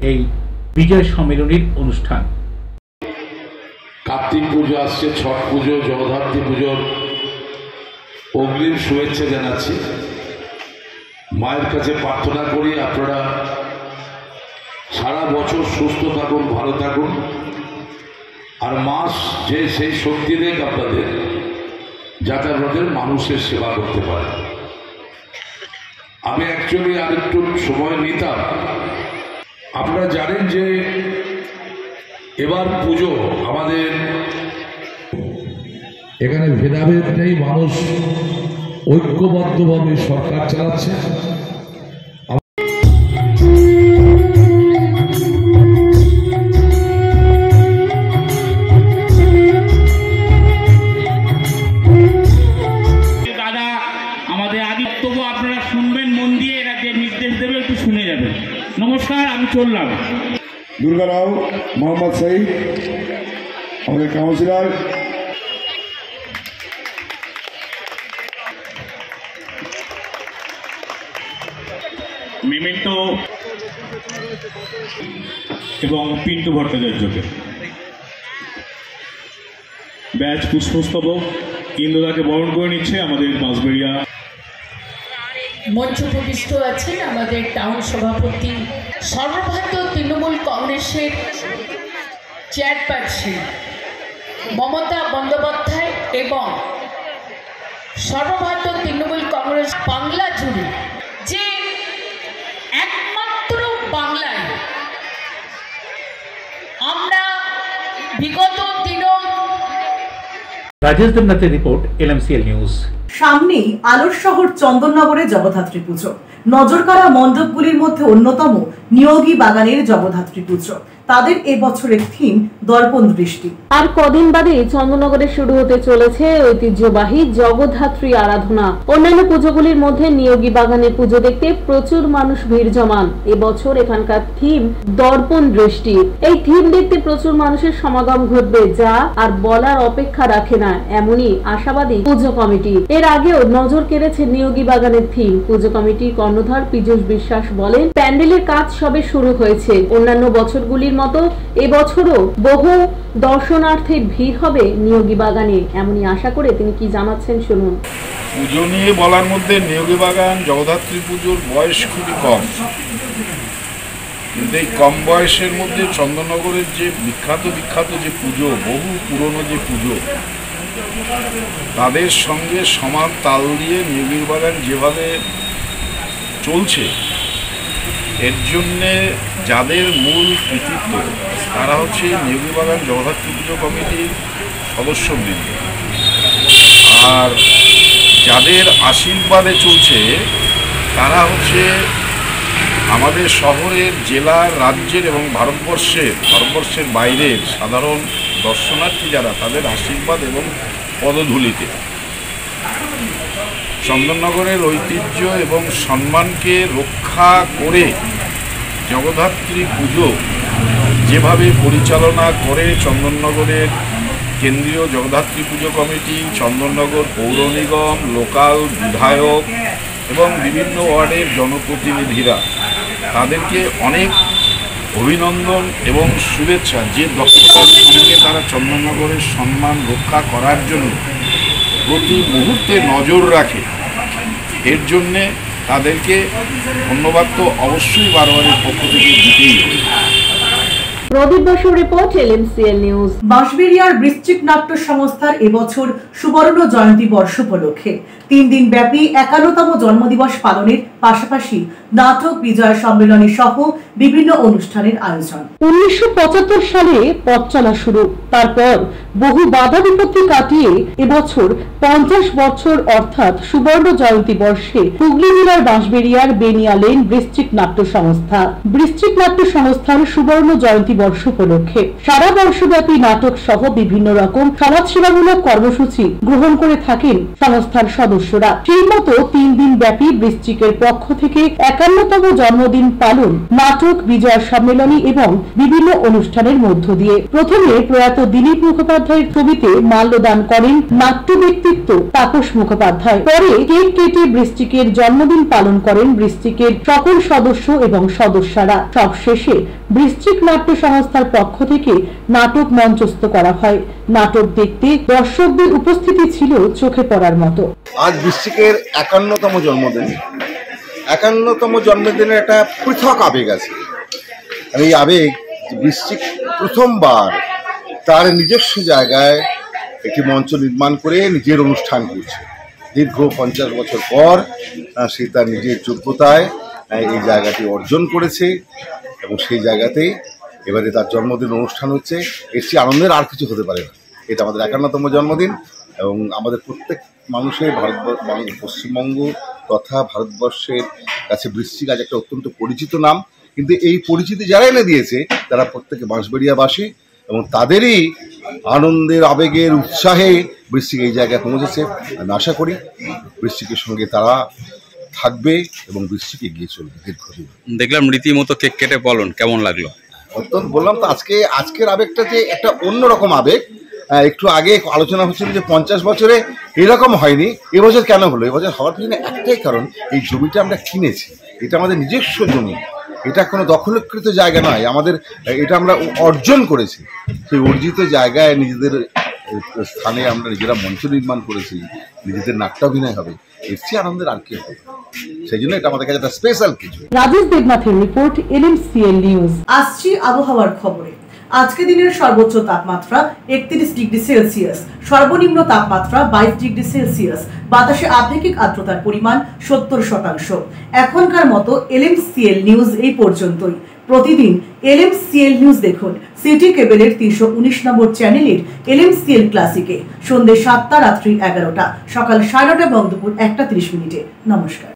এই বিজয় সম্মেলনীর অনুষ্ঠান। কার্তিক পুজো আসছে, ছট পুজো, জগদ্ধাত্রী পুজোর অগ্রিম শুভেচ্ছা জানাচ্ছি। মায়ের কাছে প্রার্থনা করি আপনারা সারা বছর সুস্থ থাকুন, ভালো থাকুন, আর মাস যে সেই শক্তি দেখ আপনাদের, যাতে আপনাদের মানুষের সেবা করতে পারে। আমি অ্যাকচুয়ালি আরেকটু সময় নিতাম। আপনারা জানেন যে এবার পুজো আমাদের এখানে ভেদাভেদ নেই, মানুষ ঐক্যবদ্ধভাবে সরকার চালাচ্ছে। নমস্কার, আমি চললাম। দুর্গা রাও, মোহাম্মদ সঈদ, আমাদের কাউন্সিলর, মেমেন্টো এবং পিন্টু ভট্টাচার্যকে ব্যাচ পুষ্পস্তবক ইন্দ্রদাকে বরণ করে নিচ্ছে আমাদের বাঁশবেড়িয়া। মঞ্চ প্রবিষ্ট আছেন আমাদের টাউন সভাপতি, সর্বভারতীয় তৃণমূল কংগ্রেসের চেয়ারপারসন মমতা বন্দ্যোপাধ্যায় এবং সর্বভারতীয় তৃণমূল কংগ্রেস বাংলা জুড়ে যে একমাত্র বাংলায় আমরা বিগত দিনও। রাজেশ দেবনাথের রিপোর্ট, LMCL নিউজ। সামনেই আলোর শহর চন্দননগরে জগদ্ধাত্রী পুজো। নজরকাড়া মণ্ডপগুলির মধ্যে অন্যতম নিয়োগী বাগানের জগদ্ধাত্রী পুজো। তাদের এবছরের থিম দর্পণ দৃষ্টি। আর কদিন বাদে চন্দননগরে শুরু হতে চলেছে ঐতিহ্যবাহী জগদ্ধাত্রী আরাধনা। অন্যান্য পুজোগুলির মধ্যে নিয়োগী বাগানের পুজো দেখতে প্রচুর মানুষ ভিড় জমান। এবছর এখানকার থিম দর্পণ দৃষ্টি। এই থিম দেখতে প্রচুর মানুষের সমাগম ঘটবে, যা আর বলার অপেক্ষা রাখে না, এমনই আশাবাদী পুজো কমিটি। এর আগেও নজর কেড়েছে নিয়োগী বাগানের থিম। পুজো কমিটির কর্ণধার পীযূষ বিশ্বাস বলেন, প্যান্ডেলের কাজ সবে শুরু হয়েছে। অন্যান্য বছরগুলির মতো এবছরও বহু দর্শনার্থীর ভিড় হবে নিয়োগী বাগানে, এমনই আশা করে তিনি কি জানাচ্ছেন শুনুন। পুজো নিয়ে বলার মধ্যে নিয়োগী বাগান জগদ্ধাত্রী পুজোর বয়স খুবই কম, কিন্তু এই কম বয়সের মধ্যে চন্দননগরের যে বিখ্যাত যে পুজো, বহু পুরনো যে পুজো, তাদের সঙ্গে সমান তাল দিয়ে নিয়োগী বাগান যেভাবে চলছে, এর জন্যে যাদের মূল কৃতিত্ব তারা হচ্ছে নিয়োগী বাগান জগদ্ধাত্রী পুজো কমিটির সদস্যবৃন্দ। আর যাদের আশীর্বাদে চলছে তারা হচ্ছে আমাদের শহরের, জেলার, রাজ্যের এবং ভারতবর্ষের বাইরের সাধারণ দর্শনার্থী যারা, তাদের আশীর্বাদ এবং পদধূলিতে চন্দননগরের ঐতিহ্য এবং সম্মানকে রক্ষা করে জগদ্ধাত্রী পুজো যেভাবে পরিচালনা করে চন্দননগরের কেন্দ্রীয় জগদ্ধাত্রী পুজো কমিটি, চন্দননগর পৌর নিগম, লোকাল বিধায়ক এবং বিভিন্ন ওয়ার্ডের জনপ্রতিনিধিরা, তাদেরকে অনেক অভিনন্দন এবং শুভেচ্ছা। যে দক্ষতার সঙ্গে তারা চন্দননগরের সম্মান রক্ষা করার জন্য প্রতি মুহূর্তে নজর রাখে, এর জন্যে তাদেরকে ধন্যবাদ তো অবশ্যই বারবারের পক্ষ থেকে দিতেই হবে। প্রদীপ বসু রিপোর্ট, এলএমসিএল নিউজ। বাঁশবেড়িয়ার বৃশ্চিক নাট্য সংস্থার এবছর সুবর্ণ জয়ন্তী বর্ষ উপলক্ষে 3 দিন ব্যাপী 51তম জন্মদিবস পালনের পাশাপাশি নাটক বিজয় সম্মেলনী সহ বিভিন্ন অনুষ্ঠানের আয়োজন। 1975 সালে পথ চলা শুরু, তারপর বহু বাধা বিপত্তি কাটিয়ে এবছর 50 বছর অর্থাৎ সুবর্ণ জয়ন্তী বর্ষে হুগলি জেলার বাঁশবেড়িয়ার বেনিয়া লেন বৃশ্চিক নাট্য সংস্থা। বৃশ্চিক নাট্য সংস্থার সুবর্ণ জয়ন্তী বর্ষ উপলক্ষে সারা বর্ষব্যাপী নাটক সহ বিভিন্ন রকম সমাজসেবামূলক কর্মসূচি গ্রহণ করে থাকেন সংস্থার সদস্যরা। সেই মতো 3 দিন ব্যাপী বৃশ্চিকের পক্ষ থেকে 51তম জন্মদিন পালন, নাটক বিজয় সম্মেলনী এবং বিভিন্ন অনুষ্ঠানের মধ্য দিয়ে। প্রথমে প্রয়াত দিলীপ মুখোপাধ্যায়ের ছবিতে মাল্যদান করেন নাট্য ব্যক্তিত্ব তাপস মুখোপাধ্যায়। পরে কেক কেটে বৃশ্চিকের জন্মদিন পালন করেন বৃশ্চিকের সকল সদস্য এবং সদস্যরা। সবশেষে বৃশ্চিক নাট্য সংস্থার পক্ষ থেকে নাটক মঞ্চস্থ করা হয়। নাটক দেখতে দর্শকদের উপস্থিতি ছিল চোখে পড়ার মতো। আজ বৃশ্চিকের 51তম জন্মদিন। 51তম জন্মদিনের একটা পৃথক আবেগ আছে। আর এই আবেগ বৃশ্চিক প্রথমবার তার নিজস্ব জায়গায় একটি মঞ্চ নির্মাণ করে নিজের অনুষ্ঠান করছে। দীর্ঘ 50 বছর পর সে তার নিজের যোগ্যতায় এই জায়গাটি অর্জন করেছে এবং সেই জায়গাতেই এবারে তার জন্মদিন অনুষ্ঠান হচ্ছে। এর চেয়ে আনন্দের আর কিছু হতে পারে না। এটা আমাদের 51তম জন্মদিন এবং আমাদের প্রত্যেক মানুষের পশ্চিমবঙ্গ তথা ভারতবর্ষের কাছে বৃশ্চিক আজ একটা অত্যন্ত পরিচিত নাম। কিন্তু এই পরিচিতি যারা এনে দিয়েছে তারা প্রত্যেকে বাঁশবেড়িয়াবাসী এবং তাদেরই আনন্দের, আবেগের, উৎসাহে বৃশ্চিক এই জায়গায় পৌঁছেছে। আমি আশা করি বৃশ্চিকের সঙ্গে তারা থাকবে এবং বৃশ্চিক এগিয়ে চলবে দীর্ঘদিন। দেখলাম রীতিমতো কেক কেটে পালন, কেমন লাগলো? অত্যন্ত বললাম তো, আজকের আবেগটা যে একটা অন্যরকম আবেগ। একটু আগে আলোচনা হচ্ছিল যে 50 বছরে এরকম হয়নি, এবছর কেন হলো? এবছর হওয়ার পিছনে একটাই কারণ, এই জমিটা আমরা কিনেছি। এটা আমাদের নিজস্ব জমি, এটা কোনো দখলকৃত জায়গা নয়, এটা আমরা অর্জন করেছি। সেই অর্জিত জায়গায় নিজেদের স্থানে আমরা নিজেরা মঞ্চ নির্মাণ করেছি, নিজেদের নাট্যাভিনয় হবে, এর চেয়ে আনন্দের আর কি হবে? সেই জন্য এটা আমাদের কাছে একটা স্পেশাল কিছু। রাজেশ দেবনাথের রিপোর্ট, এলএমসিএল নিউজ। আসছি আবহাওয়ার খবরে। আজকে দিনের সর্বোচ্চ তাপমাত্রা 31 ডিগ্রি সেলসিয়াস, সর্বনিম্ন তাপমাত্রা 22 ডিগ্রি সেলসিয়াস। বাতাসে আপেক্ষিক আর্দ্রতার পরিমাণ 70%। এখনকার মতো এলএমসিএল নিউজ এই পর্যন্তই। প্রতিদিন এলএমসিএল নিউজ দেখুন সিটি কেবলের 319 নম্বর চ্যানেলের এলএমসিএল ক্লাসিকে সন্ধ্যে 7টা, রাত্রি 11টা, সকাল 9:30 এবং দুপুর 1:30। নমস্কার।